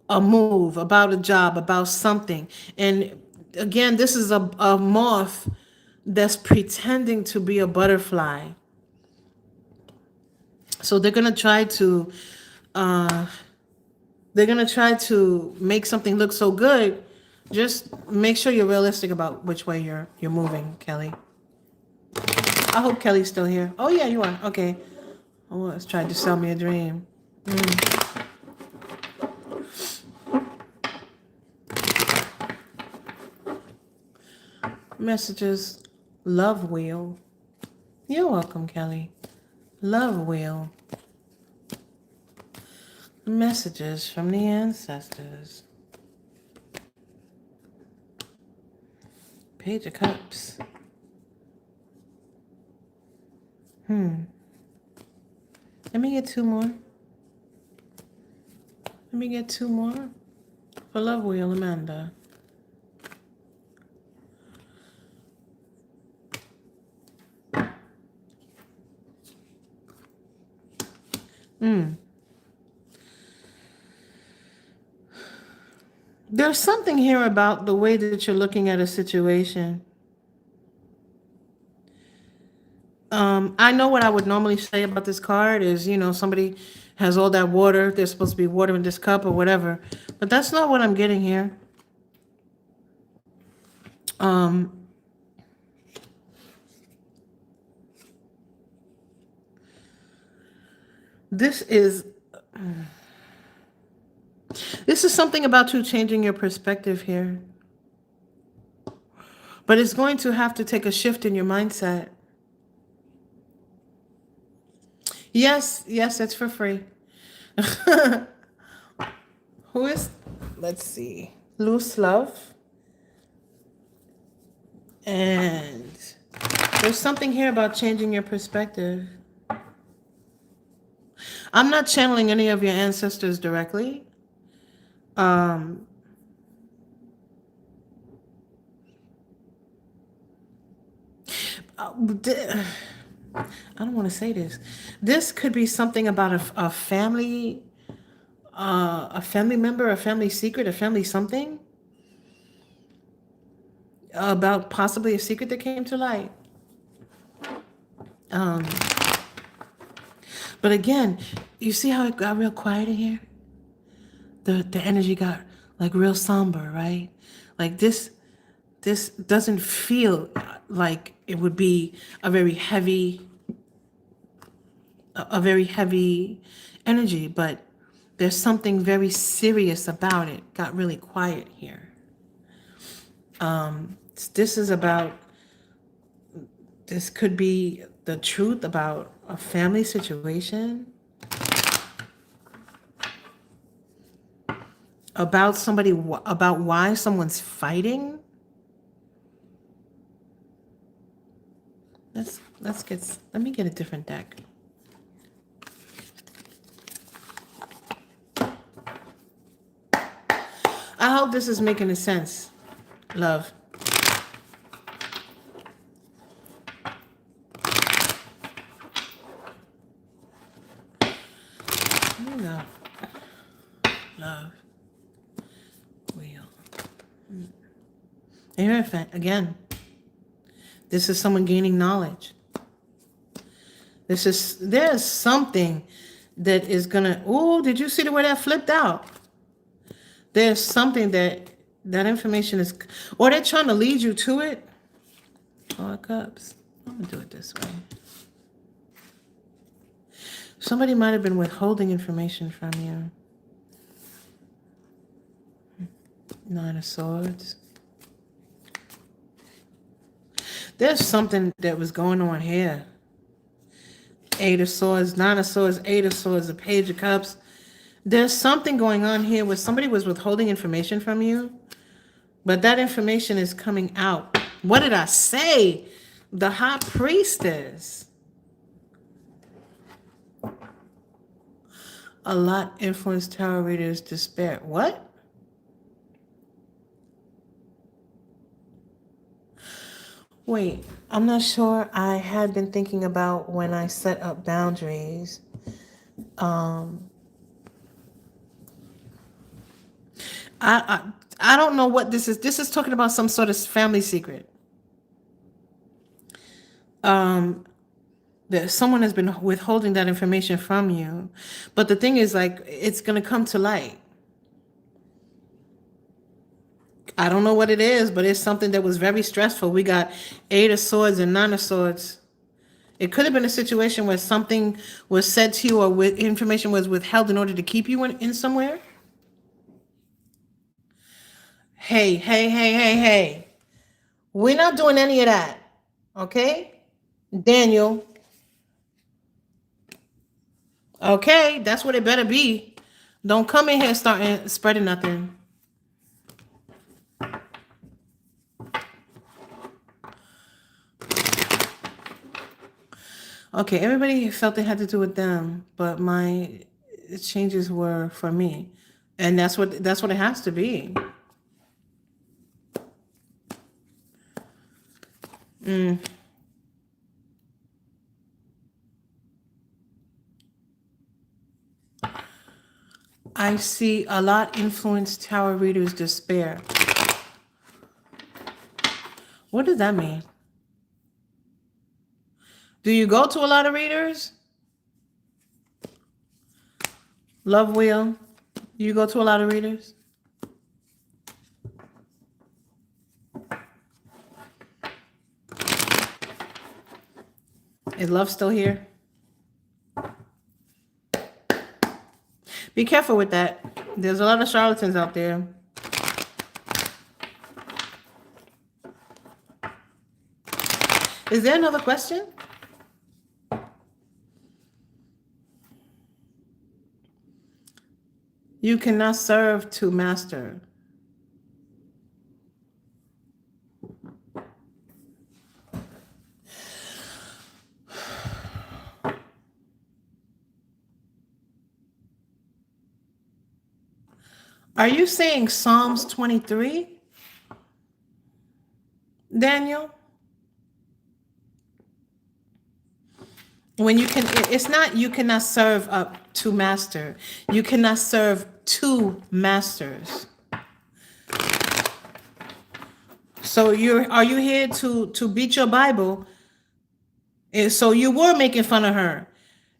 a move, about a job, about something. And again, this is a moth that's pretending to be a butterfly. So they're gonna try to uh, make something look so good. Just make sure you're realistic about which way you're moving, Kelly. I hope Kelly's still here. Oh yeah, you are. Okay. Oh, it's trying to sell me a dream. Messages. Love wheel. You're welcome, Kelly. Love wheel. Messages from the ancestors. Page of Cups. Let me get two more. Let me get two more. For Love Wheel, Amanda. There's something here about the way that you're looking at a situation. I know what I would normally say about this card is, somebody has all that water. There's supposed to be water in this cup or whatever. But that's not what I'm getting here. This is something about you changing your perspective here. But it's going to have to take a shift in your mindset. Yes, it's for free. Who is, let's see, Loose Love. And there's something here about changing your perspective. I'm not channeling any of your ancestors directly. I don't want to say this. This could be something about a family member, a family secret, a family something. About possibly a secret that came to light. But again, you see how it got real quiet in here? The energy got like real somber, right? Like this doesn't feel like it would be a very heavy energy, but there's something very serious about it. Got really quiet here. This could be the truth about a family situation, about why someone's fighting. Let me get a different deck. I hope this is making sense, love. Love wheel. Again, this is someone gaining knowledge. There's something that is gonna. Oh, did you see the way that flipped out? There's something that information is, or they're trying to lead you to it. Four of Cups. I'm gonna do it this way. Somebody might have been withholding information from you. Nine of Swords. There's something that was going on here. Eight of Swords, Nine of Swords, Eight of Swords, the Page of Cups. There's something going on here where somebody was withholding information from you, but that information is coming out. What did I say? The High Priestess. A lot influenced tarot readers despair. What? Wait, I'm not sure. I had been thinking about when I set up boundaries. I don't know what this is. This is talking about some sort of family secret. That someone has been withholding that information from you. But the thing is, like, it's going to come to light. I don't know what it is, but it's something that was very stressful. We got 8 of Swords and 9 of Swords. It could have been a situation where something was said to you or information was withheld in order to keep you in somewhere. Hey. We're not doing any of that. Okay? Daniel. Okay, that's what it better be. Don't come in here starting spreading nothing. Okay, everybody felt it had to do with them, but my changes were for me. And that's what it has to be. I see a lot influence tarot readers' despair. What does that mean? Do you go to a lot of readers? Love Wheel, you go to a lot of readers? Is love still here? Be careful with that. There's a lot of charlatans out there. Is there another question? You cannot serve to master. Are you saying Psalms 23, Daniel? When you can, it's not you cannot serve up to master. You cannot serve two masters. So are you here to beat your Bible? And so you were making fun of her.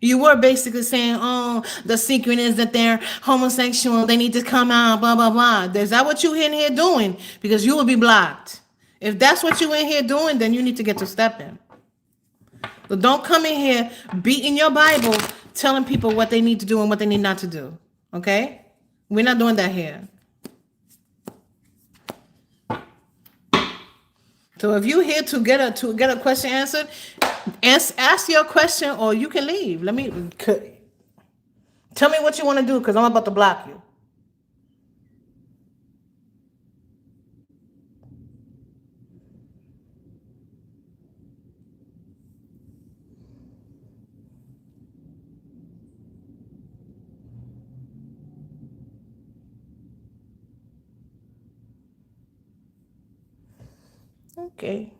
You were basically saying, oh, the secret is that they're homosexual. They need to come out, blah, blah, blah. Is that what you in here doing? Because you will be blocked. If that's what you in here doing, then you need to get to stepping. So don't come in here beating your Bible, telling people what they need to do and what they need not to do. Okay? We're not doing that here. So if you're here to get a question answered, ask your question or you can leave. Tell me what you want to do because I'm about to block you. Okay.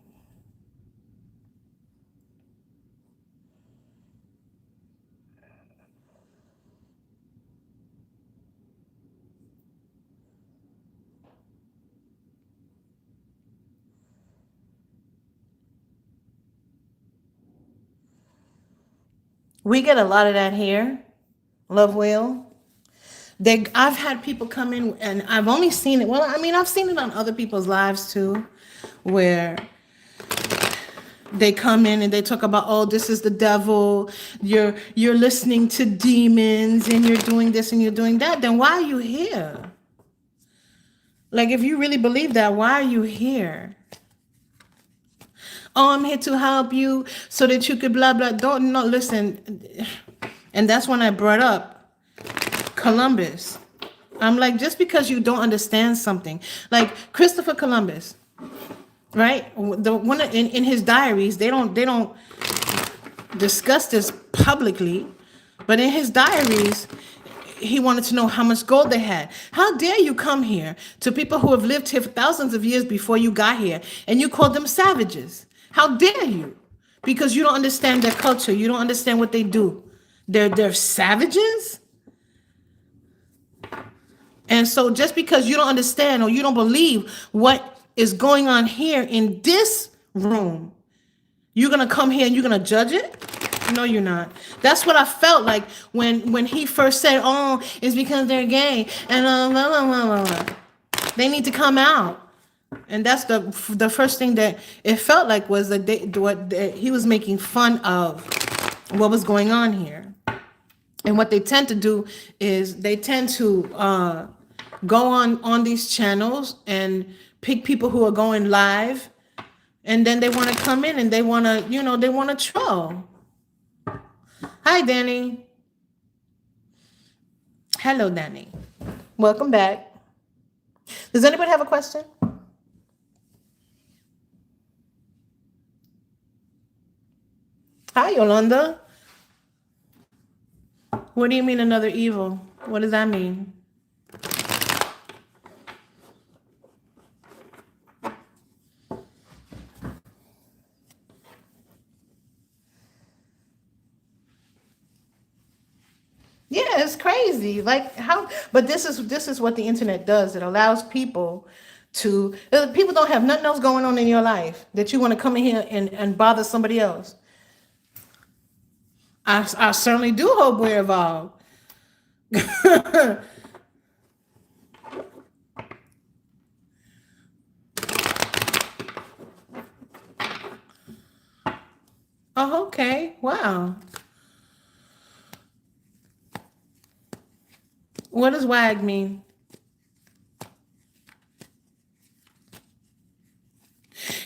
We get a lot of that here. Love Wheel. I've had people come in and I've only seen it. Well, I mean, I've seen it on other people's lives too, where they come in and they talk about, oh, this is the devil. You're listening to demons and you're doing this and you're doing that. Then why are you here? Like, if you really believe that, why are you here? Oh, I'm here to help you so that you could blah, blah. No, listen. And that's when I brought up Columbus. I'm like, just because you don't understand something, like Christopher Columbus, right? The one in his diaries, they don't discuss this publicly, but in his diaries, he wanted to know how much gold they had. How dare you come here to people who have lived here for thousands of years before you got here, and you call them savages? How dare you? Because you don't understand their culture. You don't understand what they do. They're savages. And so just because you don't understand or you don't believe what is going on here in this room, you're going to come here and you're going to judge it? No, you're not. That's what I felt like when he first said, "Oh, it's because they're gay," and blah, blah, blah, blah. They need to come out. And that's the first thing that it felt like was that he was making fun of what was going on here. And what they tend to do is they tend to go on these channels and pick people who are going live, and then they want to come in and they want to, they want to troll. Hi, Danny. Hello, Danny. Welcome back. Does anybody have a question? Hi, Yolanda. What do you mean another evil? What does that mean? Yeah, it's crazy. Like how? But this is what the internet does. It allows people to. People don't have nothing else going on in your life that you want to come in here and bother somebody else. I certainly do hope we're involved. Oh, okay. Wow. What does WAG mean?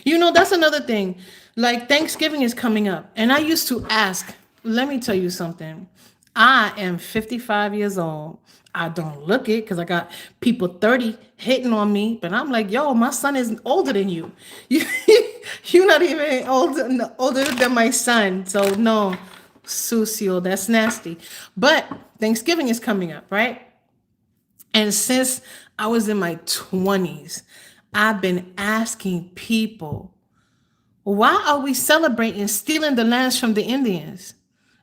That's another thing. Like Thanksgiving is coming up, and I used to ask, let me tell you something. I am 55 years old. I don't look it because I got people 30 hitting on me, but I'm like, yo, my son is older than you. You're not even older than my son. So no, Sucio, that's nasty. But Thanksgiving is coming up, right? And since I was in my 20s, I've been asking people, why are we celebrating stealing the lands from the Indians?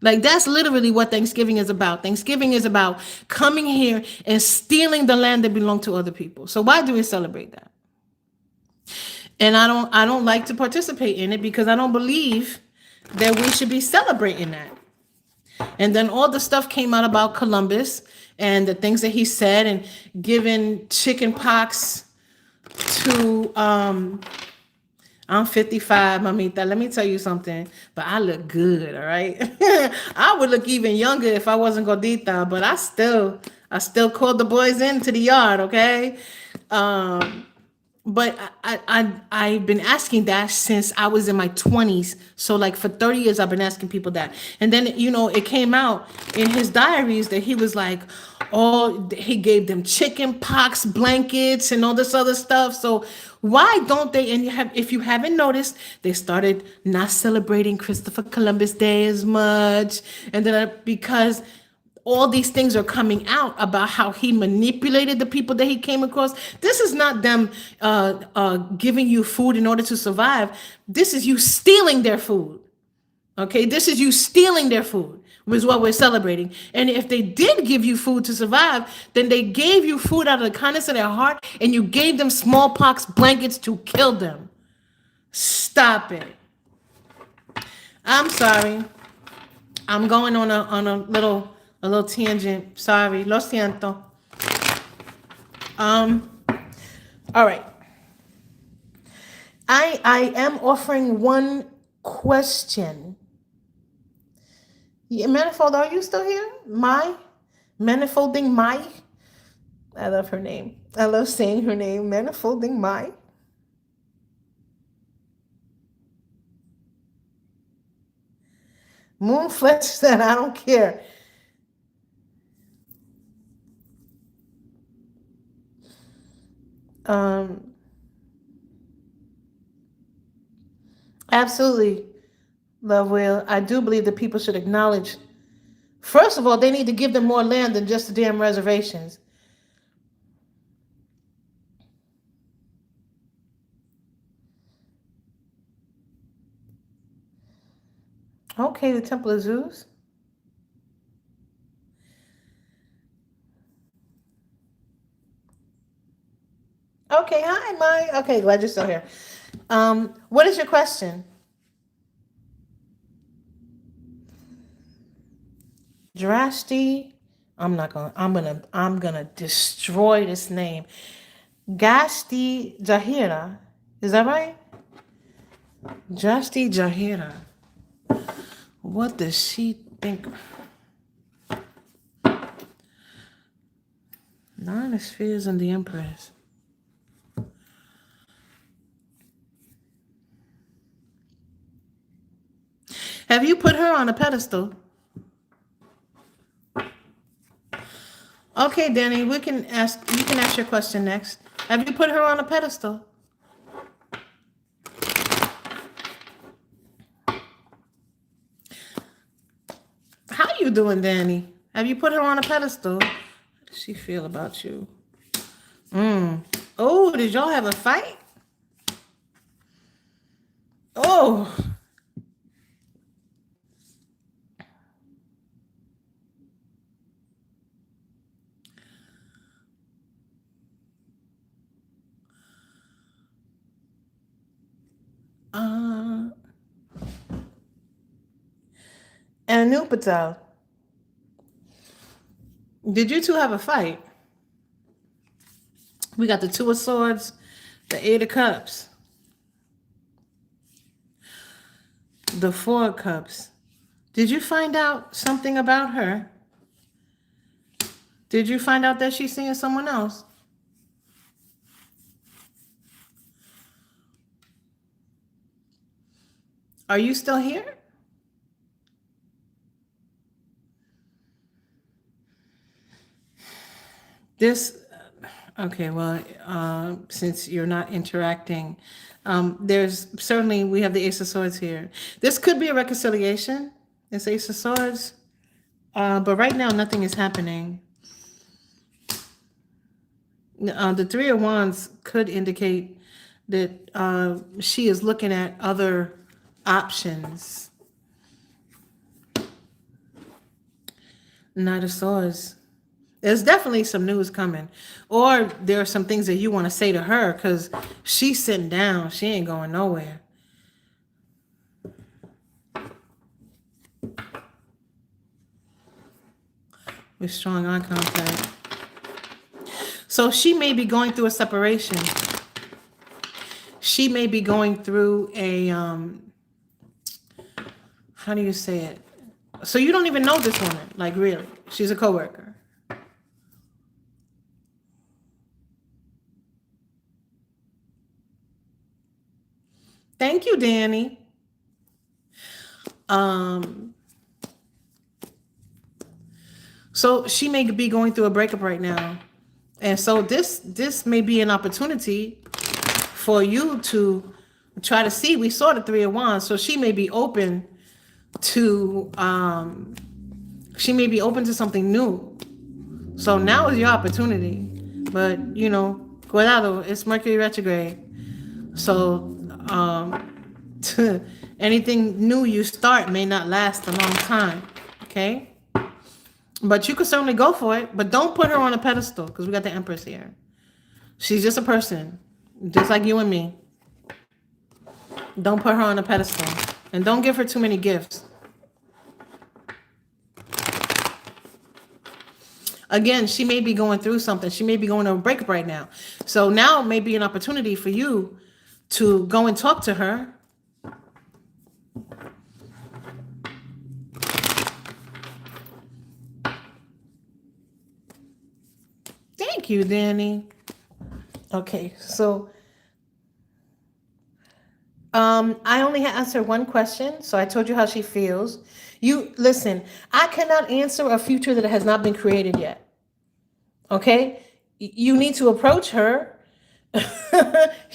Like, that's literally what Thanksgiving is about. Thanksgiving is about coming here and stealing the land that belonged to other people. So why do we celebrate that? And I don't like to participate in it because I don't believe that we should be celebrating that. And then all the stuff came out about Columbus and the things that he said and giving chicken pox to I'm 55, mamita. Let me tell you something. But I look good, all right? I would look even younger if I wasn't gordita, but I still called the boys into the yard, okay? But I've been asking that since I was in my 20s. So like for 30 years, I've been asking people that. And then, it came out in his diaries that he was like, oh, he gave them chicken pox blankets and all this other stuff. So why don't they, if you haven't noticed, they started not celebrating Christopher Columbus Day as much. And then because all these things are coming out about how he manipulated the people that he came across. This is not them giving you food in order to survive. This is you stealing their food. Okay, this is you stealing their food, is what we're celebrating. And if they did give you food to survive, then they gave you food out of the kindness of their heart, and you gave them smallpox blankets to kill them. Stop it. I'm sorry. I'm going on a little tangent. Sorry. Lo siento. All right. I am offering one question. Yeah, Manifold, are you still here? Manifolding Mai. I love her name. I love saying her name. Manifolding Mai. Moonflesh said, I don't care. Absolutely, Love Will. I do believe that people should acknowledge, first of all, they need to give them more land than just the damn reservations. Okay, the Temple of Zeus. Okay, hi, Mai. Okay, glad you're still here. What is your question? Drashti. I'm gonna destroy this name. Gashti Jahira. Is that right? Drashti Jahira. What does she think? Nine of Spheres and the Empress. Have you put her on a pedestal? Okay, Danny, you can ask your question next. Have you put her on a pedestal? How you doing, Danny? Have you put her on a pedestal? How does she feel about you? Oh, did y'all have a fight? Oh. And Nupatal. Did you two have a fight? We got the Two of Swords, the Eight of Cups, the Four of Cups. Did you find out something about her? Did you find out that she's seeing someone else? Are you still here? Okay, well, since you're not interacting, there's certainly, we have the Ace of Swords here. This could be a reconciliation, this Ace of Swords, but right now nothing is happening. The Three of Wands could indicate that she is looking at other options. Knight of Swords. There's definitely some news coming. Or there are some things that you want to say to her because she's sitting down. She ain't going nowhere. With strong eye contact. So she may be going through a separation. She may be going through a, how do you say it? So you don't even know this woman, like really. She's a coworker. Thank you, Danny. So she may be going through a breakup right now. And so this may be an opportunity for you to try to see. We saw the Three of Wands, so she may be open to something new. So now is your opportunity. But you know, cuidado, it's Mercury retrograde. So anything new you start may not last a long time. Okay? But you could certainly go for it. But don't put her on a pedestal because we got the Empress here. She's just a person, just like you and me. Don't put her on a pedestal. And don't give her too many gifts. Again, she may be going through something. She may be going through a breakup right now. So now may be an opportunity for you to go and talk to her. Thank you, Danny. Okay, so I only answered one question, so I told you how she feels. You listen, I cannot answer a future that has not been created yet. Okay? You need to approach her.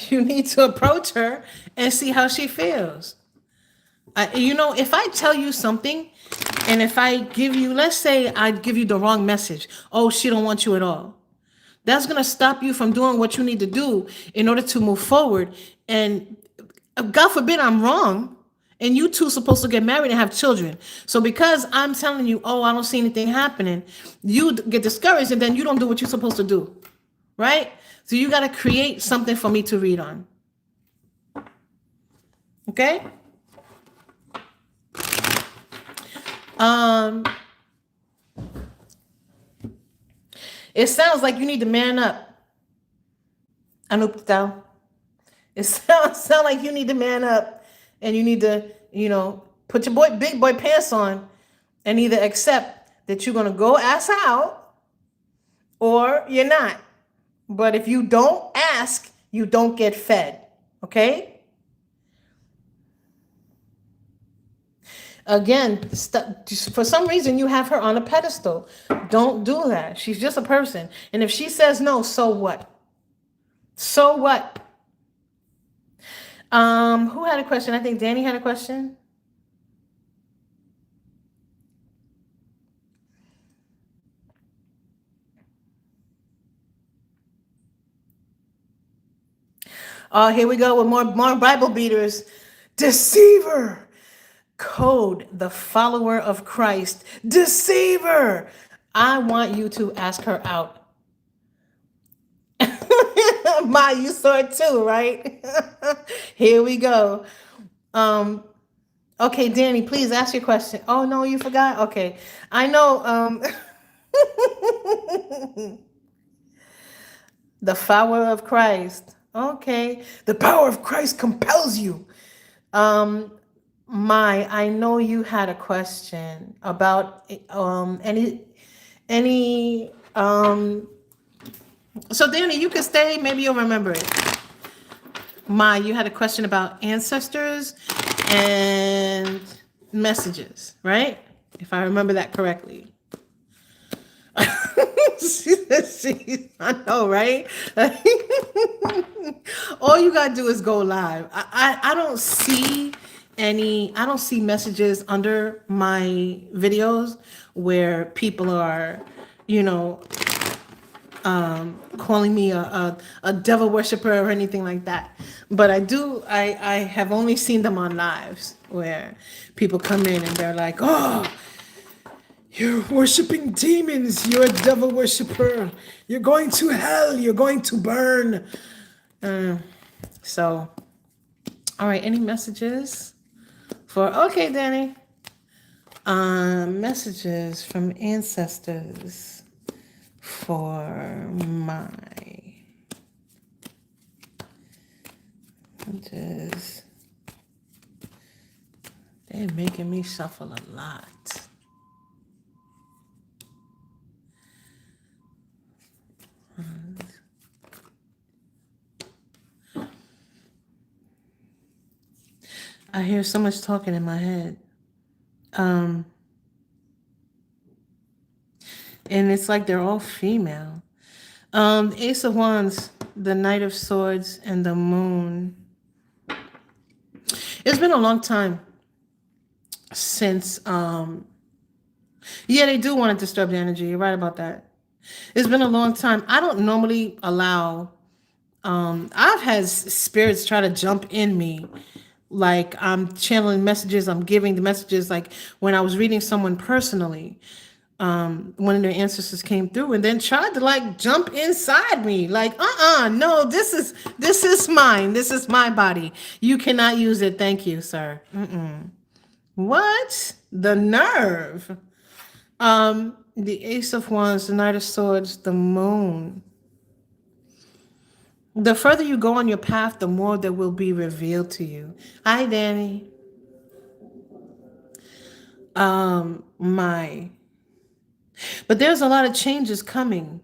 You need to approach her and see how she feels. You know, if I tell you something and if I give you, let's say I give you the wrong message. Oh, she don't want you at all. That's going to stop you from doing what you need to do in order to move forward. And God forbid I'm wrong. And you two supposed to get married and have children. So because I'm telling you, oh, I don't see anything happening, you get discouraged and then you don't do what you're supposed to do. Right? So you got to create something for me to read on. Okay? It sounds like you need to man up. Anupta. It sounds like you need to man up and you need to, put your big boy pants on and either accept that you're gonna go ask out or you're not. But if you don't ask, you don't get fed. Okay? Again, for some reason you have her on a pedestal. Don't do that. She's just a person. And if she says no, so what? So what? Who had a question? I think Danny had a question. Oh, here we go with more Bible beaters. Deceiver. Code, the follower of Christ. Deceiver. I want you to ask her out. Ma, you saw it too, right? Here we go. Okay, Danny, please ask your question. Oh no, you forgot? Okay. I know the power of Christ. Okay. The power of Christ compels you. I know you had a question about any so Danny, you can stay, maybe you'll remember it. You had a question about ancestors and messages, right? If I remember that correctly. I know, right? All you gotta do is go live. I don't see messages under my videos where people are, calling me a devil worshiper or anything like that. But I have only seen them on lives where people come in and they're like, oh, you're worshiping demons. You're a devil worshiper. You're going to hell. You're going to burn. So, all right. Any messages okay, Danny. Messages from ancestors for they're making me shuffle a lot. I hear so much talking in my head. And it's like they're all female. Ace of Wands, the Knight of Swords, and the Moon. It's been a long time since, they do want to disturb the energy. You're right about that. It's been a long time. I don't normally allow, I've had spirits try to jump in me. Like I'm channeling messages, I'm giving the messages. Like when I was reading someone personally, one of their ancestors came through and then tried to like jump inside me. Like, no, this is mine. This is my body. You cannot use it. Thank you, sir. What? The nerve. The Ace of Wands, the Knight of Swords, the Moon. The further you go on your path, the more that will be revealed to you. Hi, Danny. But there's a lot of changes coming.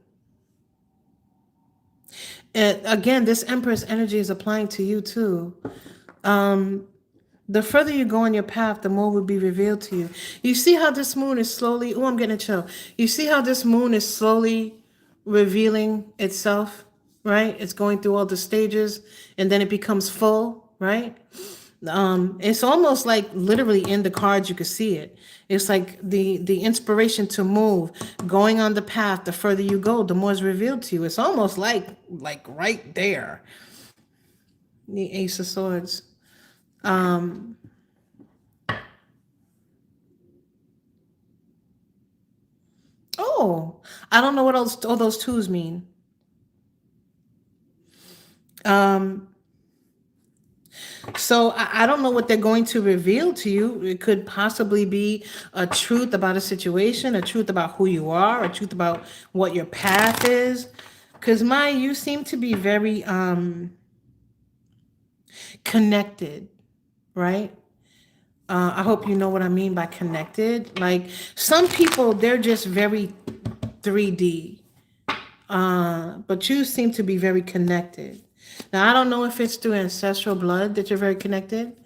And again, this Empress energy is applying to you too. The further you go on your path, the more will be revealed to you. You see how this moon is slowly, I'm getting a chill. You see how this moon is slowly revealing itself, right? It's going through all the stages and then it becomes full, right? It's almost like literally in the cards, you could see it. It's like the inspiration to move, going on the path, the further you go, the more is revealed to you. It's almost like right there. The Ace of Swords. I don't know what all those twos mean. So I don't know what they're going to reveal to you. It could possibly be a truth about a situation, a truth about who you are, a truth about what your path is. Because you seem to be very connected, right? I hope you know what I mean by connected. Like some people, they're just very 3D, but you seem to be very connected. Now, I don't know if it's through ancestral blood that you're very connected.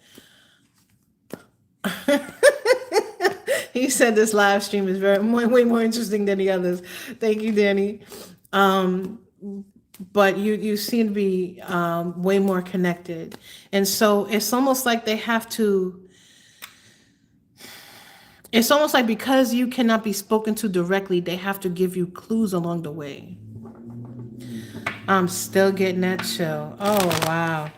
He said this live stream is way more interesting than the others. Thank you, Danny. But you seem to be way more connected. And so it's almost like they have to, it's almost like because you cannot be spoken to directly, they have to give you clues along the way. I'm still getting that chill. Oh, wow.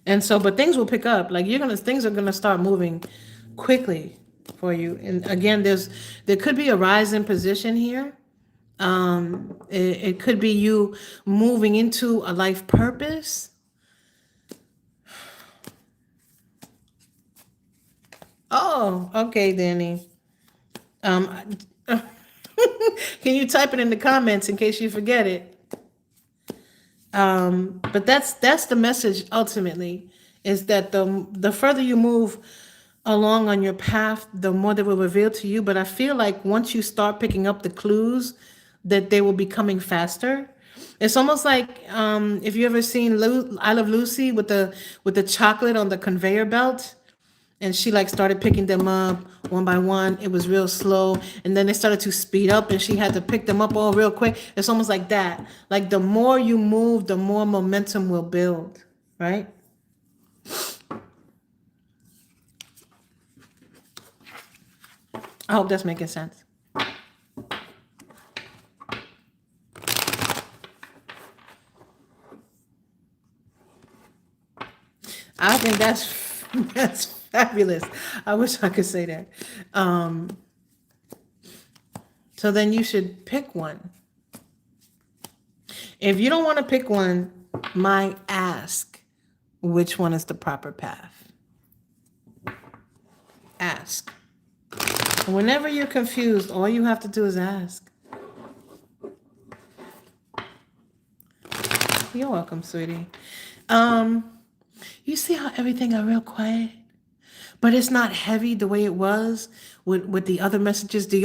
And so, but things will pick up. Like things are gonna start moving quickly for you. And again, there could be a rise in position here. It could be you moving into a life purpose. Oh, okay, Danny. Can you type it in the comments in case you forget it? But that's the message ultimately, is that the further you move along on your path, the more they will reveal to you. But I feel like once you start picking up the clues, that they will be coming faster. It's almost like if you ever seen I Love Lucy with the chocolate on the conveyor belt. And she like started picking them up one by one. It was real slow. And then they started to speed up and she had to pick them up all real quick. It's almost like that. Like the more you move, the more momentum will build, right? I hope that's making sense. I think that's fabulous. I wish I could say that. So then you should pick one. If you don't want to pick one, ask which one is the proper path. Ask. Whenever you're confused, all you have to do is ask. You're welcome, sweetie. You see how everything got real quiet? But it's not heavy the way it was with the other messages. I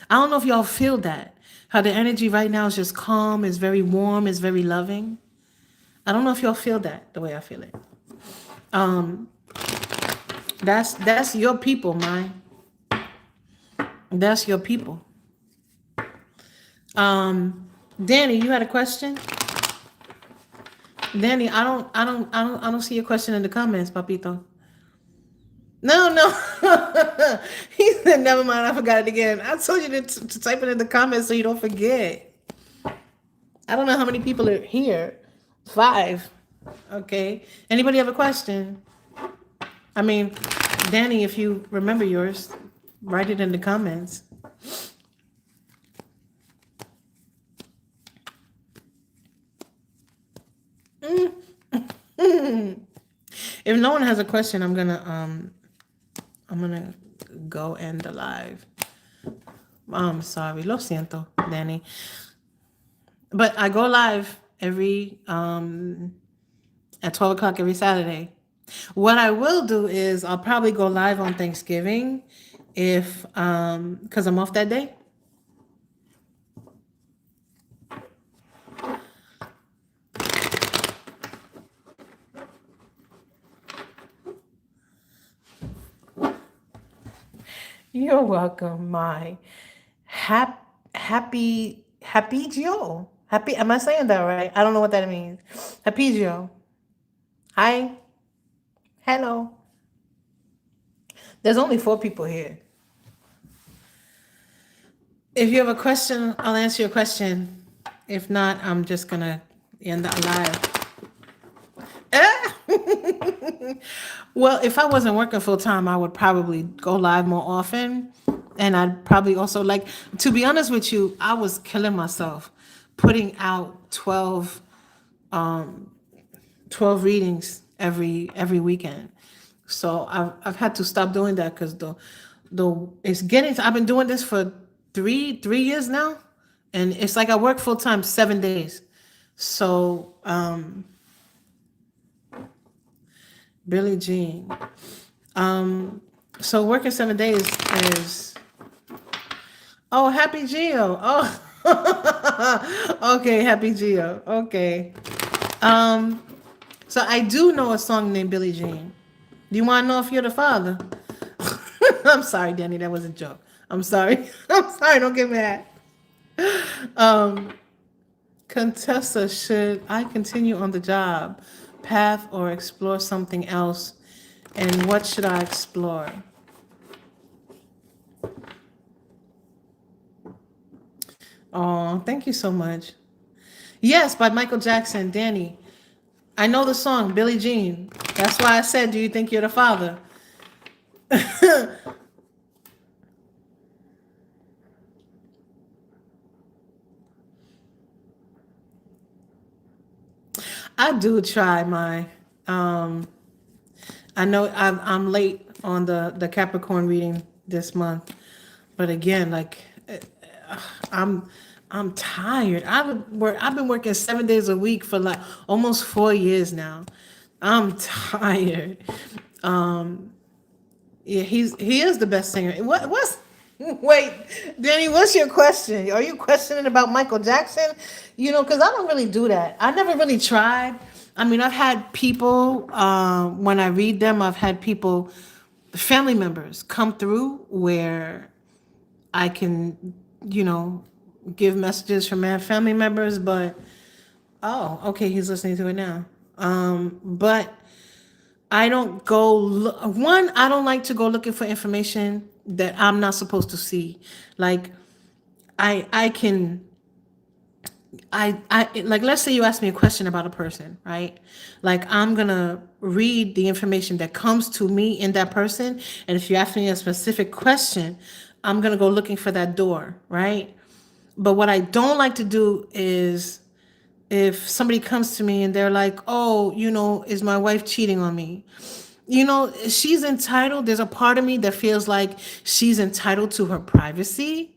don't know if y'all feel that. How the energy right now is just calm, is very warm, is very loving. I don't know if y'all feel that the way I feel it. That's your people, mine. That's your people. Danny, you had a question? Danny, I don't see your question in the comments, papito. No. He said, never mind, I forgot it again. I told you to type it in the comments so you don't forget. I don't know how many people are here. 5. Okay. Anybody have a question? I mean, Danny, if you remember yours, write it in the comments. If no one has a question, I'm gonna go end the live. I'm sorry, lo siento, Danny. But I go live every at 12 o'clock every Saturday. What I will do is I'll probably go live on Thanksgiving if because I'm off that day. You're welcome, my happy Gio. Happy, am I saying that right? I don't know what that means. Happy Gio. Hi. Hello. There's only 4 people here. If you have a question, I'll answer your question. If not, I'm just gonna end the live. Well, if I wasn't working full time, I would probably go live more often. And I'd probably also to be honest with you, I was killing myself putting out 12 readings every weekend. So I've had to stop doing that because the it's getting. I've been doing this for three years now, and it's like I work full time 7 days. So Billie Jean. So working 7 days is. Oh, Happy Geo. Oh, okay, Happy Geo. Okay. So I do know a song named Billie Jean. Do you want to know if you're the father? I'm sorry, Danny. That was a joke. I'm sorry. I'm sorry. Don't get mad. Contessa, should I continue on the job path or explore something else? And what should I explore? Oh, thank you so much. Yes, by Michael Jackson, Danny. I know the song, Billie Jean. That's why I said, do you think you're the father? I do try my. I know I'm late on the Capricorn reading this month, but again, like I'm I'm tired. I've been working 7 days a week for like almost 4 years now. I'm tired. Yeah, he is the best singer. What's wait, Danny, what's your question? Are you questioning about Michael Jackson? Because I don't really do that. I never really tried. I mean, I've had people when I read them, I've had people, family members, come through where I can, give messages from my family members, but oh, okay, he's listening to it now. But I don't go one, I don't like to go looking for information that I'm not supposed to see. Like I can I like, let's say you ask me a question about a person, right? Like I'm gonna read the information that comes to me in that person, and if you ask me a specific question, I'm gonna go looking for that door, right? But what I don't like to do is, if somebody comes to me and they're like, oh, is my wife cheating on me? She's entitled. There's a part of me that feels like she's entitled to her privacy.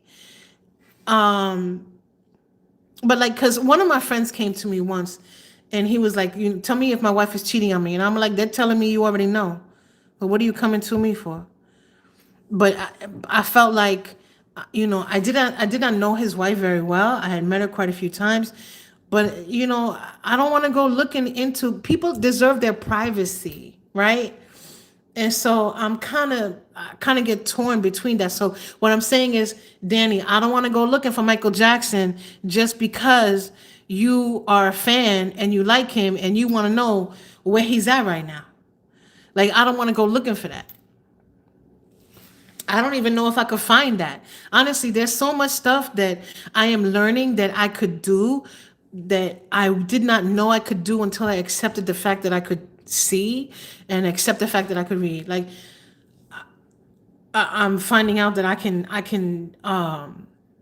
But like, because one of my friends came to me once and he was like, tell me if my wife is cheating on me. And I'm like, they're telling me you already know. But what are you coming to me for? But I felt like, I did not know his wife very well. I had met her quite a few times. But, I don't want to go looking into, people deserve their privacy, right? And so I kind of get torn between that. So what I'm saying is, Danny, I don't want to go looking for Michael Jackson just because you are a fan and you like him and you want to know where he's at right now. Like, I don't want to go looking for that. I don't even know if I could find that. Honestly, there's so much stuff that I am learning that I could do that I did not know I could do until I accepted the fact that I could see and accept the fact that I could read. Like I'm finding out that I can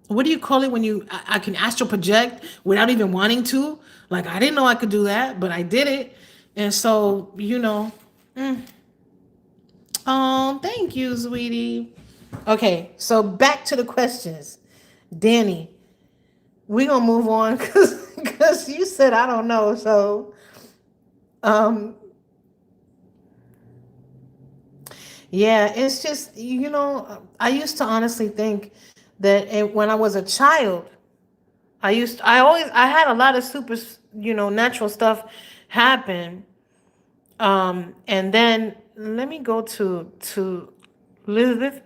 what do you call it when I can astral project without even wanting to? Like I didn't know I could do that, but I did it. And so, oh, thank you, sweetie. Okay, so back to the questions. Danny, we're gonna move on because you said I don't know. So um yeah, it's just, I used to honestly think that when I was a child, I had a lot of super, natural stuff happen. And then let me go to Elizabeth.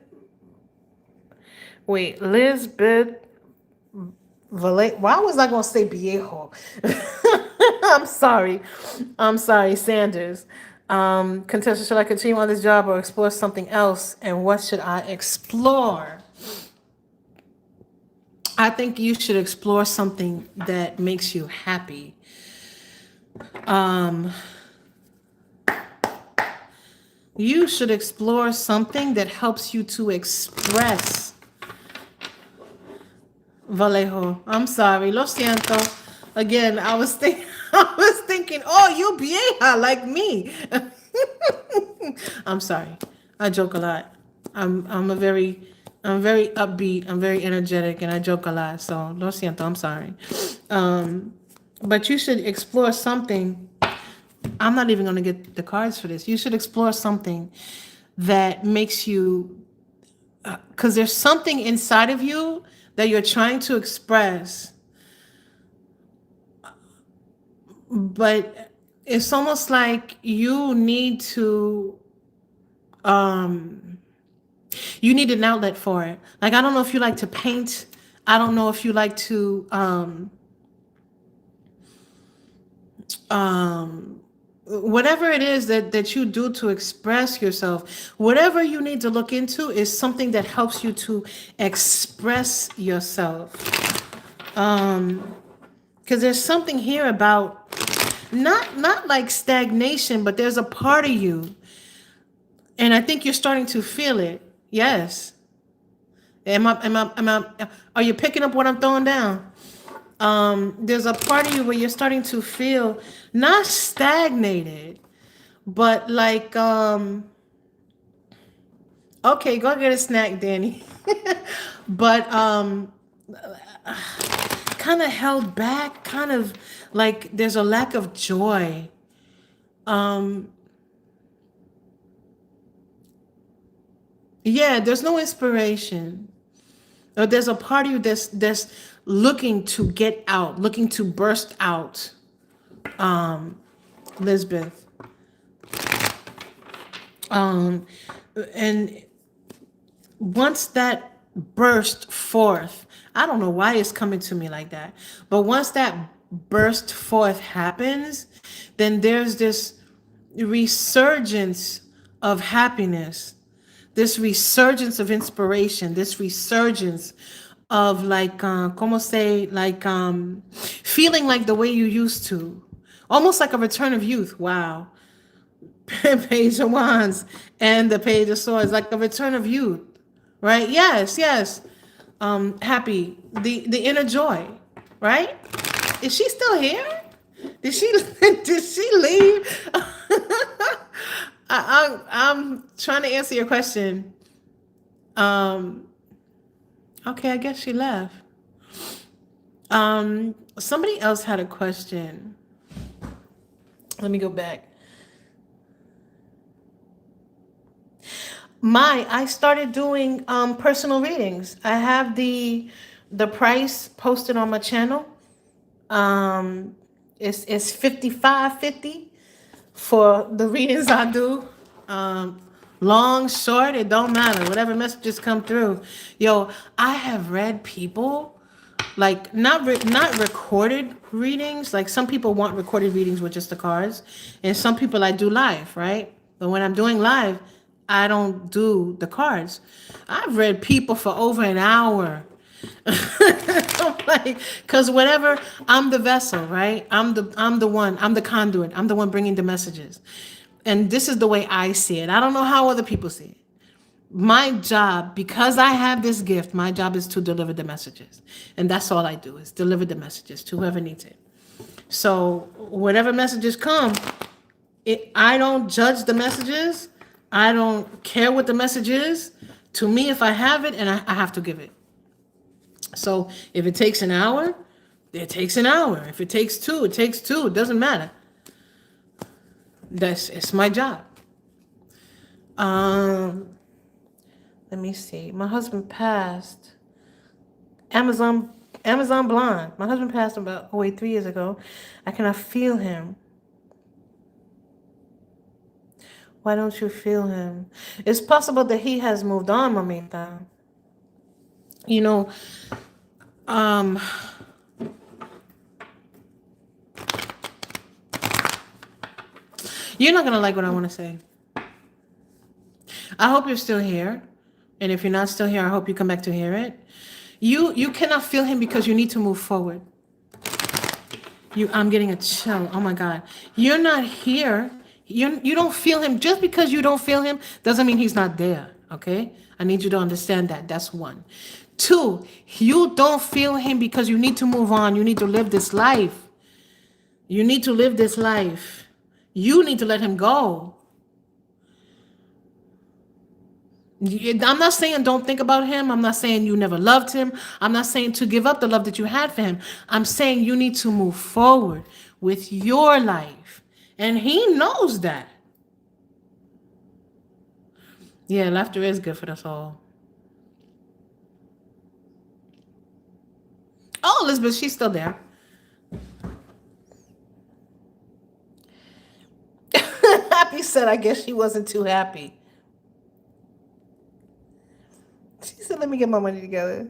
Wait, Lisbeth Valle. Why was I gonna say Viejo? I'm sorry. I'm sorry, Sanders. Contessa, should I continue on this job or explore something else? And what should I explore? I think you should explore something that makes you happy. You should explore something that helps you to express Vallejo. I'm sorry. Lo siento. Again, I was thinking, oh, you vieja like me. I'm sorry. I joke a lot. I'm very upbeat. I'm very energetic, and I joke a lot. So lo siento. I'm sorry. But you should explore something. I'm not even going to get the cards for this. You should explore something that makes you, because there's something inside of you that you're trying to express, but it's almost like you need an outlet for it. Like, I don't know if you like to paint. I don't know if you like to whatever it is that you do to express yourself, whatever you need to look into is something that helps you to express yourself. Because there's something here about not like stagnation, but there's a part of you, and I think you're starting to feel it. Yes. Are you picking up what I'm throwing down? There's a part of you where you're starting to feel not stagnated, but like, okay, go get a snack, Danny. But kind of held back, kind of like there's a lack of joy. Yeah, there's no inspiration. Or there's a part of you that's looking to get out, looking to burst out. Lisbeth. And once that burst forth, I don't know why it's coming to me like that, but once that burst forth happens, then there's this resurgence of happiness, this resurgence of inspiration, this resurgence of like, como say, like feeling like the way you used to, almost like a return of youth. Wow. Page of Wands and the Page of Swords, like a return of youth, right? Yes, yes. Happy, the inner joy, right? Is she still here? Did she did she leave? I'm trying to answer your question. Okay, I guess she left. Somebody else had a question. Let me go back. I started doing personal readings. I have the price posted on my channel. It's $55.50 for the readings I do. Long, short, it don't matter. Whatever messages come through. Yo, I have read people, like not recorded readings. Like some people want recorded readings with just the cards, and some people I do live, right? But when I'm doing live, I don't do the cards. I've read people for over an hour. I'm like, because whatever, I'm the vessel, right? I'm the one, I'm the conduit. I'm the one bringing the messages. And this is the way I see it. I don't know how other people see it. My job, because I have this gift, my job is to deliver the messages. And that's all I do, is deliver the messages to whoever needs it. So whatever messages come, I don't judge the messages. I don't care what the message is. To me, if I have it, and I have to give it. So if it takes an hour, it takes an hour. If it takes two, it takes two. It doesn't matter. It's my job. Let me see. My husband passed. Amazon Blonde. My husband passed about 3 years ago. I cannot feel him. Why don't you feel him? It's possible that he has moved on, mamita. You know, you're not going to like what I want to say. I hope you're still here. And if you're not still here, I hope you come back to hear it. You cannot feel him because you need to move forward. I'm getting a chill. Oh my God. You're not here. You don't feel him. Just because you don't feel him doesn't mean he's not there. Okay? I need you to understand that. That's one. Two, you don't feel him because you need to move on. You need to live this life. You need to live this life. You need to let him go. I'm not saying don't think about him. I'm not saying you never loved him. I'm not saying to give up the love that you had for him. I'm saying you need to move forward with your life. And he knows that. Yeah, laughter is good for the soul. Oh, Elizabeth, she's still there. Happy said, I guess she wasn't too happy. She said, let me get my money together.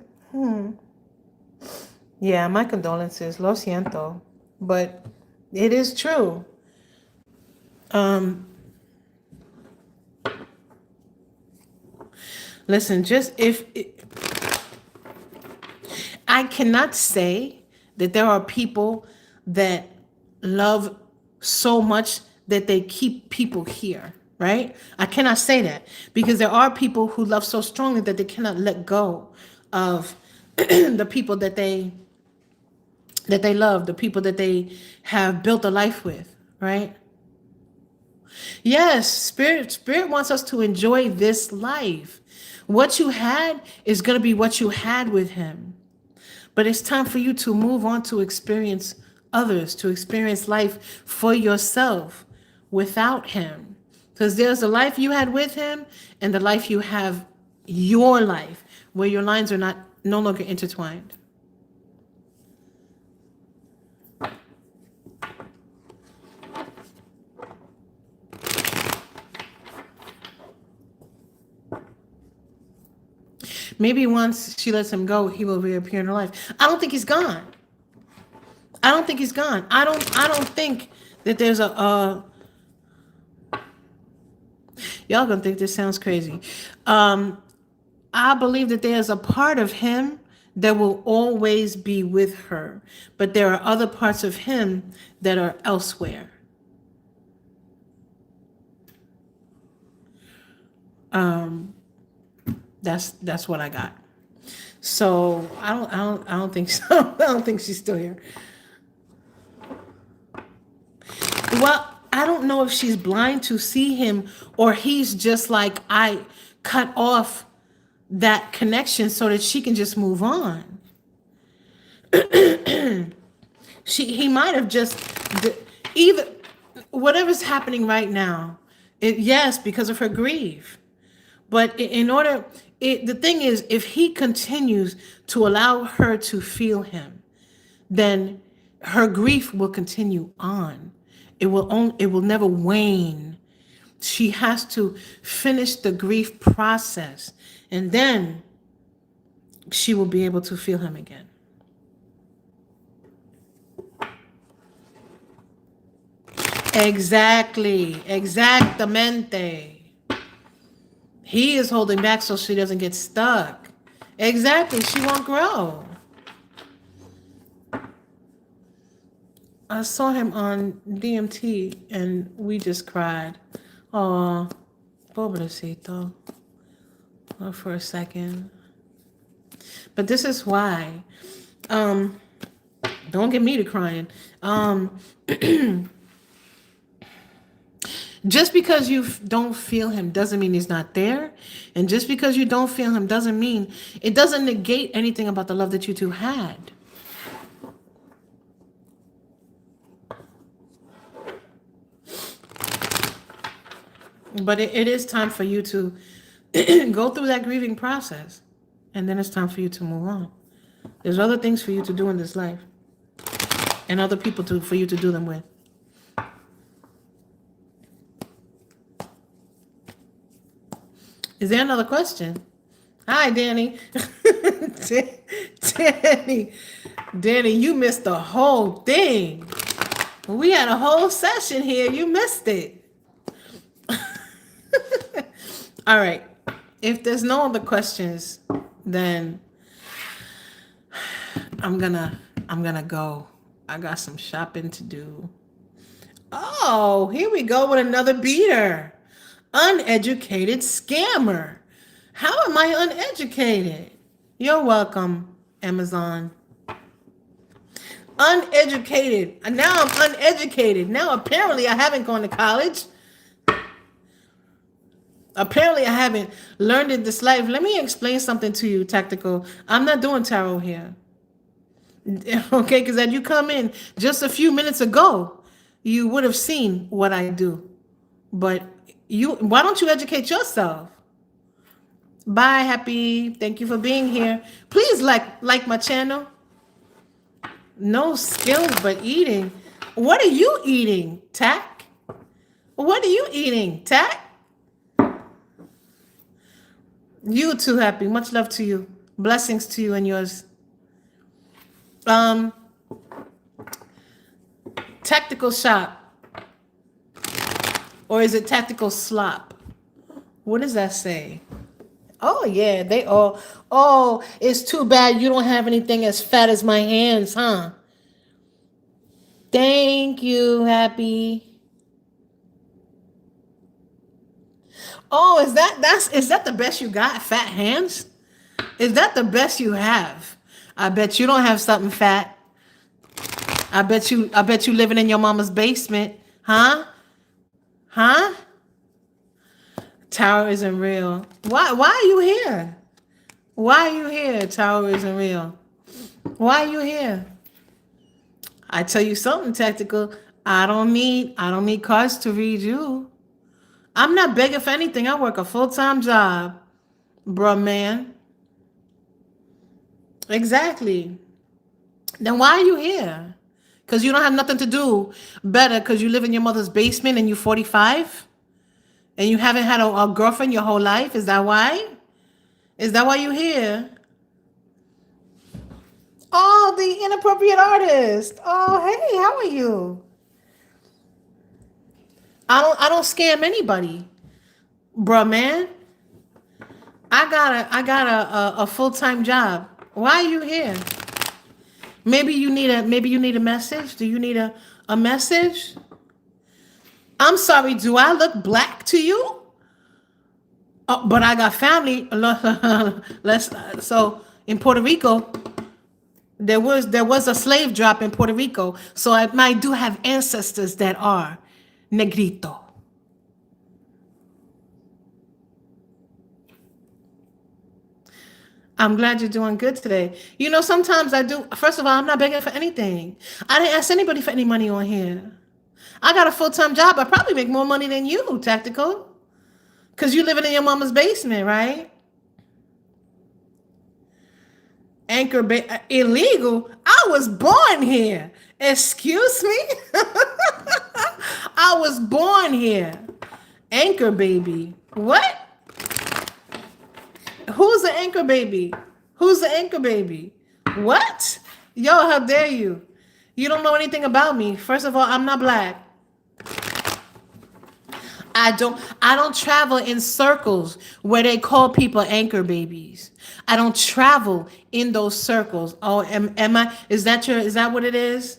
Yeah, my condolences. Lo siento. But it is true. Listen, I cannot say that there are people that love so much that they keep people here, right? I cannot say that because there are people who love so strongly that they cannot let go of the people that they love, the people that they have built a life with, right? Yes, spirit wants us to enjoy this life. What you had is going to be what you had with him. But it's time for you to move on to experience others, to experience life for yourself without him. Because there's the life you had with him and the life you have, your life, where your lines are no longer intertwined. Maybe once she lets him go, he will reappear in her life. I don't think he's gone. I don't think think that there's y'all gonna think this sounds crazy. I believe that there's a part of him that will always be with her, but there are other parts of him that are elsewhere. That's what I got. So I don't think so. I don't think she's still here. Well, I don't know if she's blind to see him or he's just like, I cut off that connection so that she can just move on. He might have just either whatever's happening right now. Yes, because of her grief. But the thing is, if he continues to allow her to feel him, then her grief will continue on. It will never wane. She has to finish the grief process, and then she will be able to feel him again. Exactamente. He is holding back so she doesn't get stuck. Exactly, she won't grow. I saw him on DMT and we just cried. Oh, pobrecito. For a second. But this is why. Don't get me to crying. Just because you don't feel him doesn't mean he's not there. And just because you don't feel him doesn't negate anything about the love that you two had. But it is time for you to go through that grieving process. And then it's time for you to move on. There's other things for you to do in this life. And other people for you to do them with. Is there another question? Hi, Danny. Danny, you missed the whole thing. We had a whole session here. You missed it. All right. If there's no other questions, then I'm gonna go. I got some shopping to do. Oh, here we go with another beater. Uneducated scammer. How am I uneducated? You're welcome, Amazon. Uneducated. And now I'm uneducated. Now apparently I haven't gone to college. Apparently I haven't learned in this life. Let me explain something to you, Tactical. I'm not doing tarot here. Okay, because as you come in just a few minutes ago, you would have seen what I do. But why don't you educate yourself? Bye, Happy. Thank you for being here. Please like my channel. No skills but eating. What are you eating, Tack? What are you eating, Tack? You too, Happy. Much love to you. Blessings to you and yours. Um, Tactical shop. Or is it tactical slop? What does that say? Oh yeah, they all. Oh, it's too bad you don't have anything as fat as my hands, huh? Thank you, Happy. Oh, is that the best you got? Fat hands? Is that the best you have? I bet you don't have something fat. I bet you living in your mama's basement, huh? Huh? Tower isn't real. Why are you here? Why are you here? Tower isn't real. Why are you here? I tell you something, Tactical. I don't need cards to read you. I'm not begging for anything. I work a full-time job, bruh man. Exactly. Then why are you here? Because you don't have nothing to do better because you live in your mother's basement and you're 45 and you haven't had a girlfriend your whole life? Is that why? Is that why you're here? Oh, the inappropriate artist. Oh, hey, how are you? I don't scam anybody, bruh man. I got a full-time job. Why are you here? Maybe you need a message. Do you need a message? I'm sorry, do I look black to you? Oh, but I got family. Let's so in Puerto Rico, there was a slave drop in Puerto Rico. So I do have ancestors that are negrito. I'm glad you're doing good today. You know, sometimes I do. First of all, I'm not begging for anything. I didn't ask anybody for any money on here. I got a full-time job. I probably make more money than you, Tactical. Because you living in your mama's basement, right? Illegal? I was born here. Excuse me? I was born here. Anchor baby. What? Who's the anchor baby? Who's the anchor baby? What? Yo, how dare you? You don't know anything about me. First of all, I'm not black. I don't travel in circles where they call people anchor babies. I don't travel in those circles. Oh, am I is that what it is?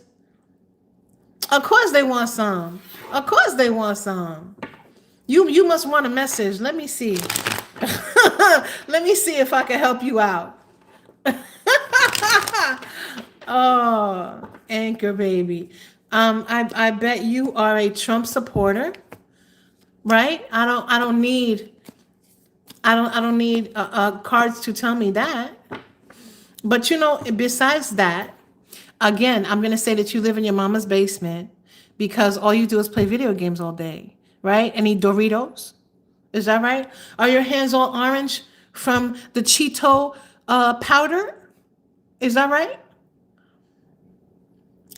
Of course they want some. Of course they want some. You must want a message. Let me see. Let me see if I can help you out. Oh, anchor baby. I bet you are a Trump supporter, right? I don't need cards to tell me that. But besides that, again, I'm gonna say that you live in your mama's basement because all you do is play video games all day, right? And eat Doritos. Is that right? Are your hands all orange from the Cheeto powder? Is that right?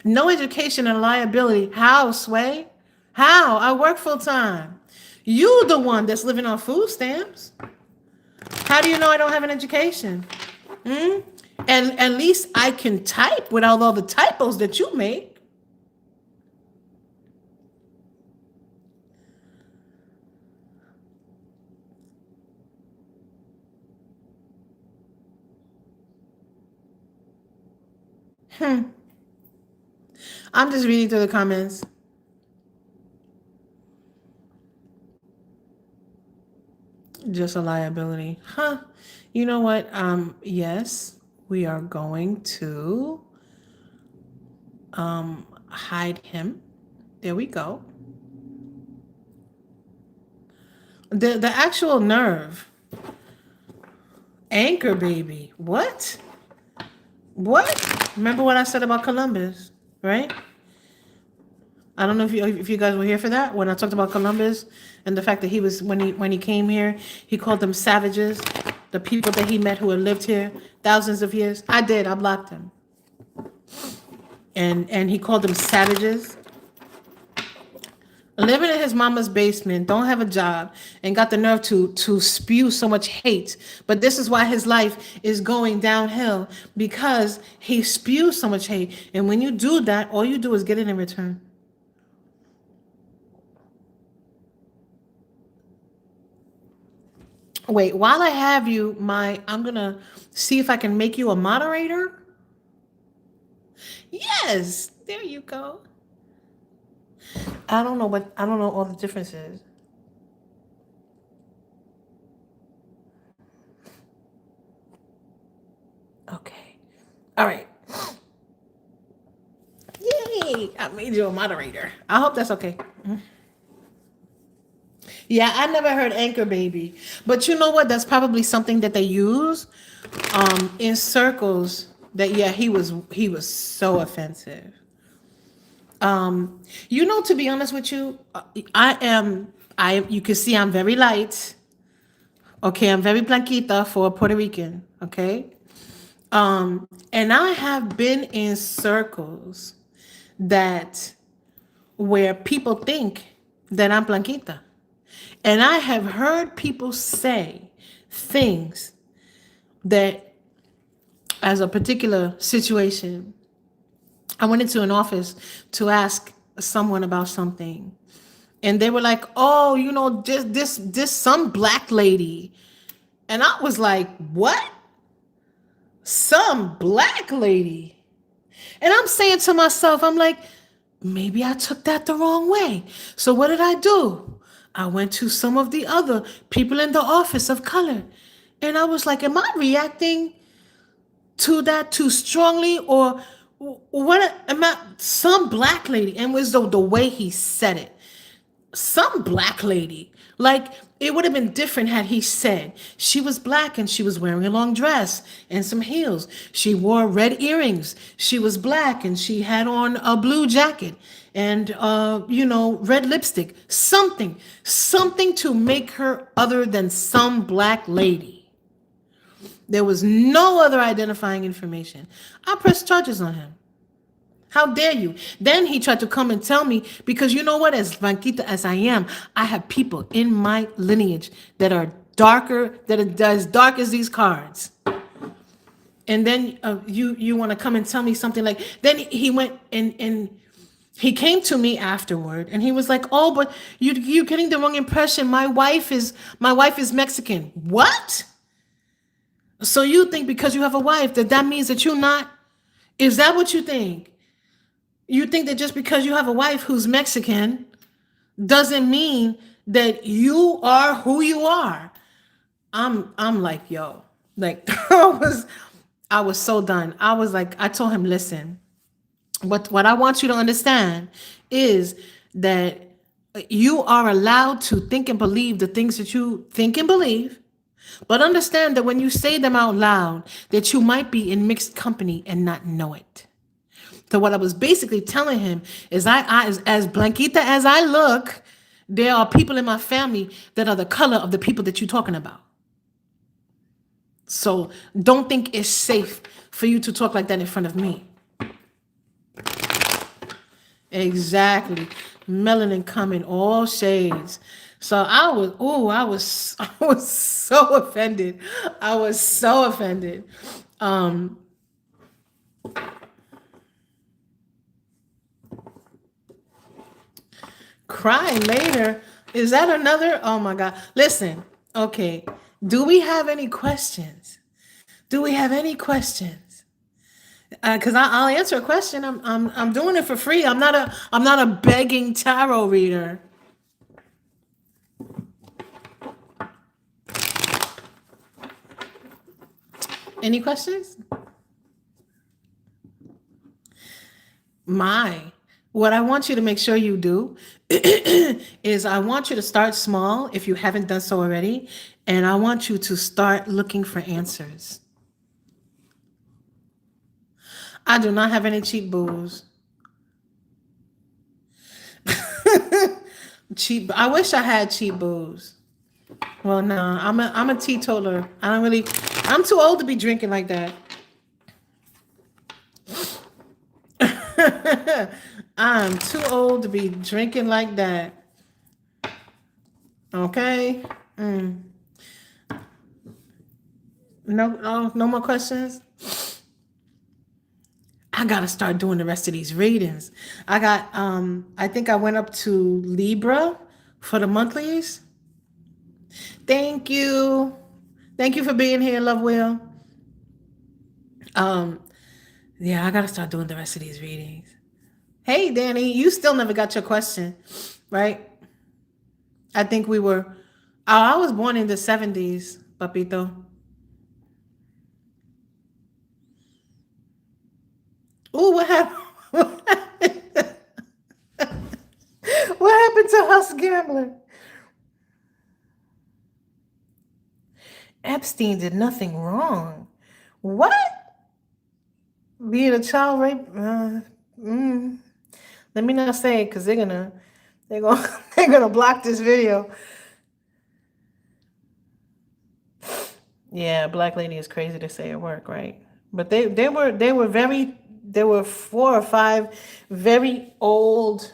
No education and liability. How, Sway? How? I work full time. You the one that's living on food stamps. How do you know I don't have an education? Hmm? And at least I can type without all the typos that you make. I'm just reading through the comments. Just a liability. Huh. You know what? Yes, we are going to hide him. There we go. The actual nerve. Anchor baby. What? What? Remember what I said about Columbus, right? I don't know if you guys were here for that when I talked about Columbus and the fact that he was when he came here, he called them savages, the people that he met who had lived here thousands of years. I did. I blocked him, and he called them savages. Living in his mama's basement, don't have a job, and got the nerve to spew so much hate. But this is why his life is going downhill, because he spews so much hate. And when you do that, all you do is get it in return. Wait, while I have you, I'm gonna see if I can make you a moderator. Yes, there you go. I don't know all the differences. Okay. All right. Yay! I made you a moderator. I hope that's okay. Yeah, I never heard anchor baby. But you know what? That's probably something that they use in circles that yeah, he was so offensive. You know, to be honest with you, I you can see I'm very light. Okay, I'm very blanquita for a Puerto Rican, okay? And I have been in circles that where people think that I'm blanquita. And I have heard people say things that, as a particular situation, I went into an office to ask someone about something. And they were like, oh, you know, this some black lady. And I was like, what? Some black lady. And I'm saying to myself, I'm like, maybe I took that the wrong way. So what did I do? I went to some of the other people in the office of color. And I was like, am I reacting to that too strongly? Or what am I? Some black lady. And it was the way he said it. Some black lady. Like, it would have been different had he said she was black and she was wearing a long dress and some heels. She wore red earrings. She was black and she had on a blue jacket and red lipstick. Something to make her other than some black lady. There was no other identifying information. I pressed charges on him. How dare you? Then he tried to come and tell me, because you know what, as Blanquita as I am, I have people in my lineage that are darker, that are as dark as these cards. And then you want to come and tell me something like, then he went and he came to me afterward and he was like, oh, but you're getting the wrong impression. My wife is Mexican. What? So you think because you have a wife that means that you're not? Is that what you think? You think that just because you have a wife who's Mexican doesn't mean that you are who you are. I'm like, yo, like I was so done. I was like, I told him, listen, what I want you to understand is that you are allowed to think and believe the things that you think and believe, but understand that when you say them out loud, that you might be in mixed company and not know it. So what I was basically telling him is I as blanquita as I look, there are people in my family that are the color of the people that you're talking about. So don't think it's safe for you to talk like that in front of me. Exactly. Melanin coming, all shades. So I was so offended. I was so offended. Cry later. Is that another? Oh my God. Listen, okay. Do we have any questions? Do we have any questions? Because I'll answer a question. I'm doing it for free. I'm not a begging tarot reader. Any questions? What I want you to make sure you do is I want you to start small if you haven't done so already, and I want you to start looking for answers. I do not have any cheap booze. Cheap. I wish I had cheap booze. Well, no, I'm a teetotaler. I'm too old to be drinking like that. I'm too old to be drinking like that. Okay. No more questions. I gotta start doing the rest of these readings. I think I went up to Libra for the monthlies. Thank you. Thank you for being here, Love Will. Yeah, I gotta start doing the rest of these readings. Hey, Danny, you still never got your question, right? I think we were. Oh, I was born in the 70s, Papito. Ooh, what happened? What happened to House Gambler? Epstein did nothing wrong. What? Being a child rape? Let me not say it because they're gonna they're gonna block this video. Yeah, black lady is crazy to say at work, right? But there were 4 or 5 very old,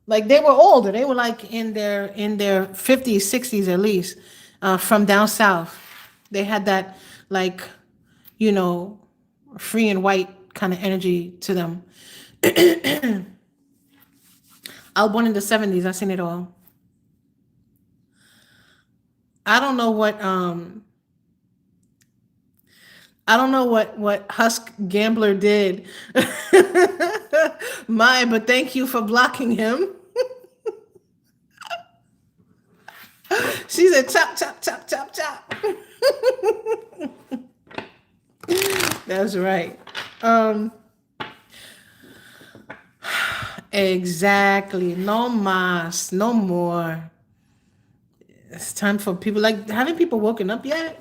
like they were older. They were like in their 50s, 60s at least, from down south. They had that like, you know, free and white kind of energy to them. I was born in the 70s. I seen it all. I don't know what Husk Gambler did. But thank you for blocking him. She said chop chop chop chop chop. That's right. Exactly. No mas, no more. It's time for people, like, haven't people woken up yet?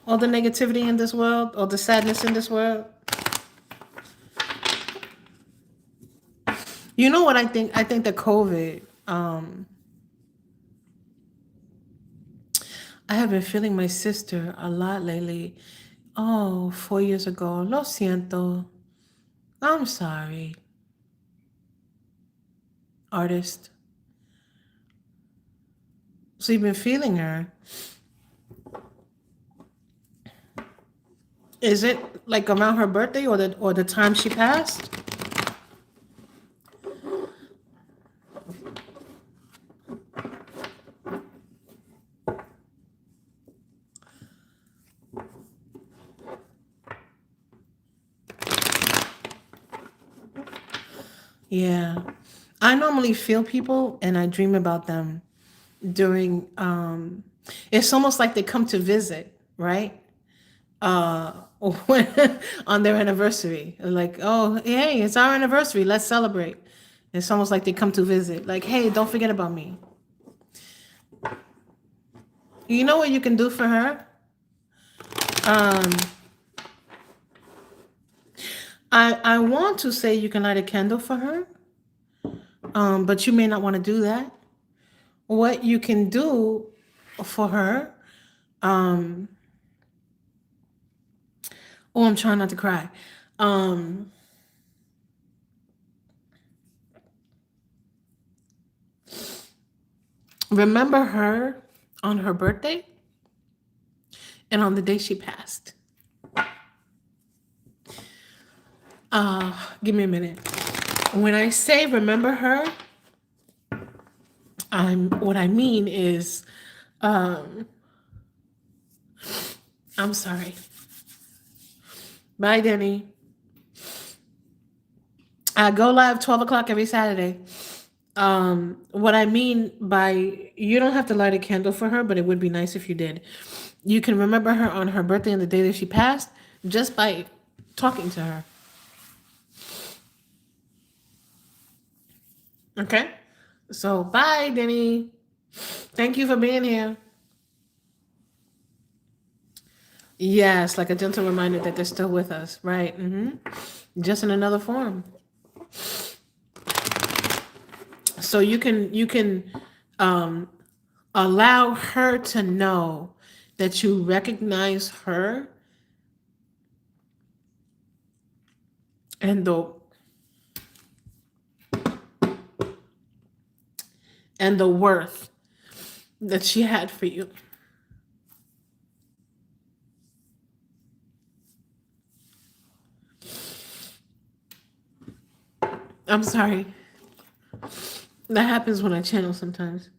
All the negativity in this world, all the sadness in this world. You know what I think? I think that COVID, I have been feeling my sister a lot lately. Oh, 4 years ago. Lo siento. I'm sorry. Artist. So you've been feeling her. Is it like around her birthday or the time she passed? Yeah. I normally feel people and I dream about them during it's almost like they come to visit, right? On their anniversary. Like, oh, hey, it's our anniversary. Let's celebrate. It's almost like they come to visit. Like, hey, don't forget about me. You know what you can do for her? I want to say you can light a candle for her, but you may not want to do that. What you can do for her, oh, I'm trying not to cry. Remember her on her birthday and on the day she passed. Give me a minute. When I say remember her, what I mean is, I'm sorry. Bye, Denny. I go live 12 o'clock every Saturday.
What I mean by, you don't have to light a candle for her, but it would be nice if you did. You can remember her on her birthday and the day that she passed just by talking to her. Okay? So, bye, Denny. Thank you for being here. Yes, like a gentle reminder that they're still with us, right? Just in another form. So you can um, allow her to know that you recognize her and the worth that she had for you. I'm sorry. That happens when I channel sometimes.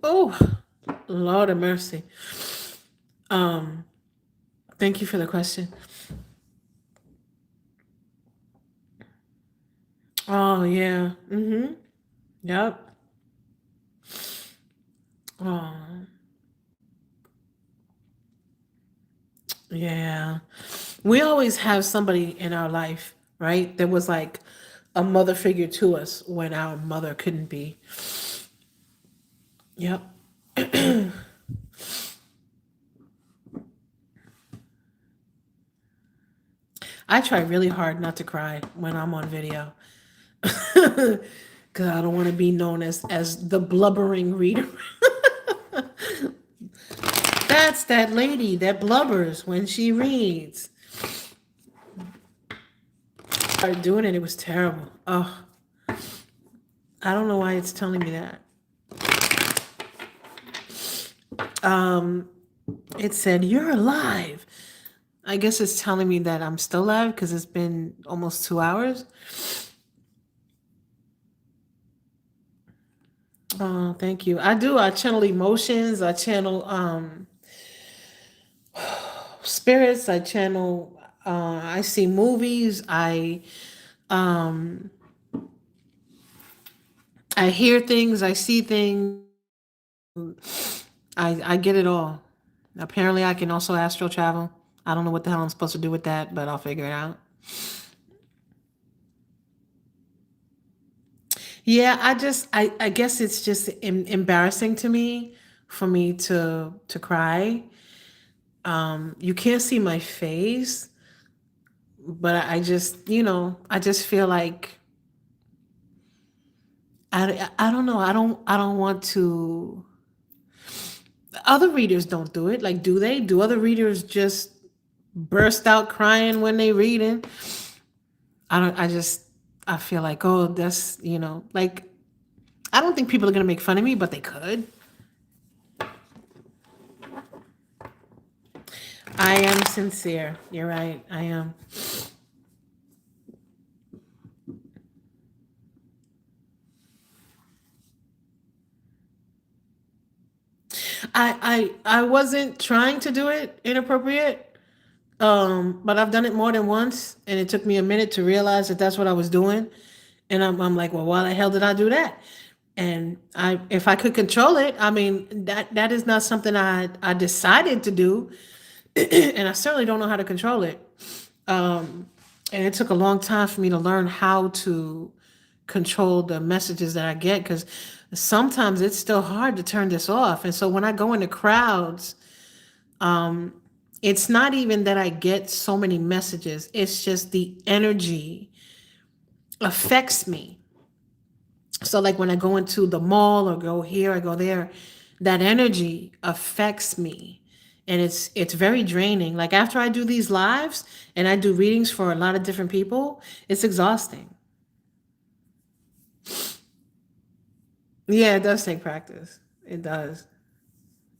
Oh, Lord of mercy. Um, Thank you for the question. Oh yeah. Yep. Oh yeah. We always have somebody in our life, right? That was like a mother figure to us when our mother couldn't be. Yep. I try really hard not to cry when I'm on video. Cause I don't want to be known as the blubbering reader. That's that lady that blubbers when she reads. I started doing it, it was terrible. Oh, I don't know why it's telling me that. Um, it said you're alive. I guess it's telling me that I'm still alive because it's been almost 2 hours. Oh, thank you. I do. I channel emotions. I channel spirits. I channel. I see movies. Um I hear things. I see things. I get it all. Apparently, I can also astral travel. I don't know what the hell I'm supposed to do with that, but I'll figure it out. Yeah, I guess it's just embarrassing to me for me to cry. You can't see my face, but I just, I just feel like I don't know. I don't want to. Other readers don't do it. Like, do they? Do other readers just burst out crying when they reading? I don't. I feel like, oh, that's, like, I don't think people are gonna make fun of me, but they could. I am sincere. You're right. I am. I wasn't trying to do it inappropriate, but I've done it more than once, and it took me a minute to realize that that's what I was doing. And I'm like, well, why the hell did I do that? And if I could control it, I mean, that is not something I decided to do, and I certainly don't know how to control it. And it took a long time for me to learn how to control the messages that I get, because sometimes it's still hard to turn this off. And so when I go into crowds, it's not even that I get so many messages, it's just the energy affects me. So like when I go into the mall or go here, I go there, that energy affects me. And it's very draining. Like after I do these lives and I do readings for a lot of different people, it's exhausting. Yeah, it does take practice. It does.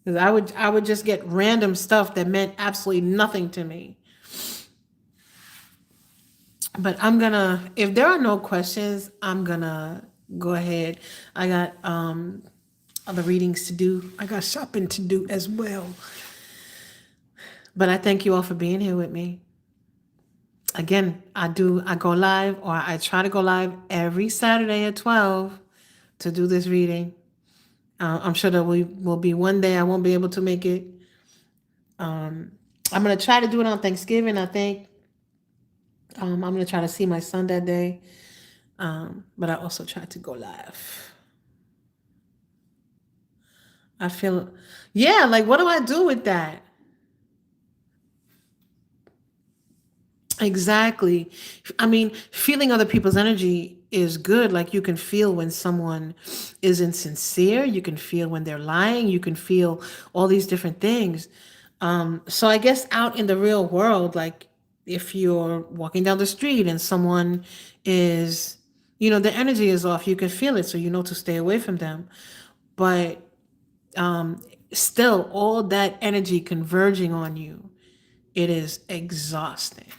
'Cause I would just get random stuff that meant absolutely nothing to me. But I'm gonna, if there are no questions, I'm gonna go ahead. I got other readings to do. I got shopping to do as well. But I thank you all for being here with me. Again, I go live, or I try to go live every Saturday at 12 to do this reading. I'm sure that will be one day I won't be able to make it. I'm going to try to do it on Thanksgiving, I think. I'm going to try to see my son that day. But I also try to go live. I feel, yeah, like, what do I do with that? Exactly. I mean, feeling other people's energy is good. Like, you can feel when someone isn't sincere. You can feel when they're lying. You can feel all these different things. So I guess out in the real world, like, if you're walking down the street and someone is, the energy is off, you can feel it. So you know to stay away from them. But still, all that energy converging on you, it is exhausting.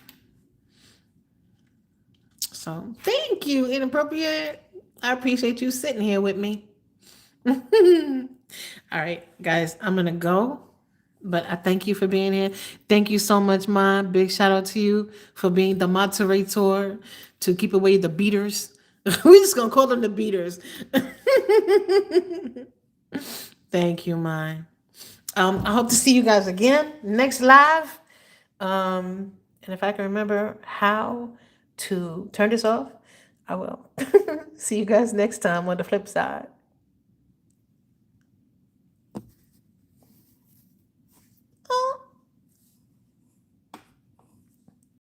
So thank you, Inappropriate. I appreciate you sitting here with me. All right, guys, I'm going to go. But I thank you for being here. Thank you so much, Ma. Big shout out to you for being the moderator to keep away the beaters. We're just going to call them the beaters. Thank you, Ma. I hope to see you guys again next live. And if I can remember how to turn this off, I will. See you guys next time on the flip side.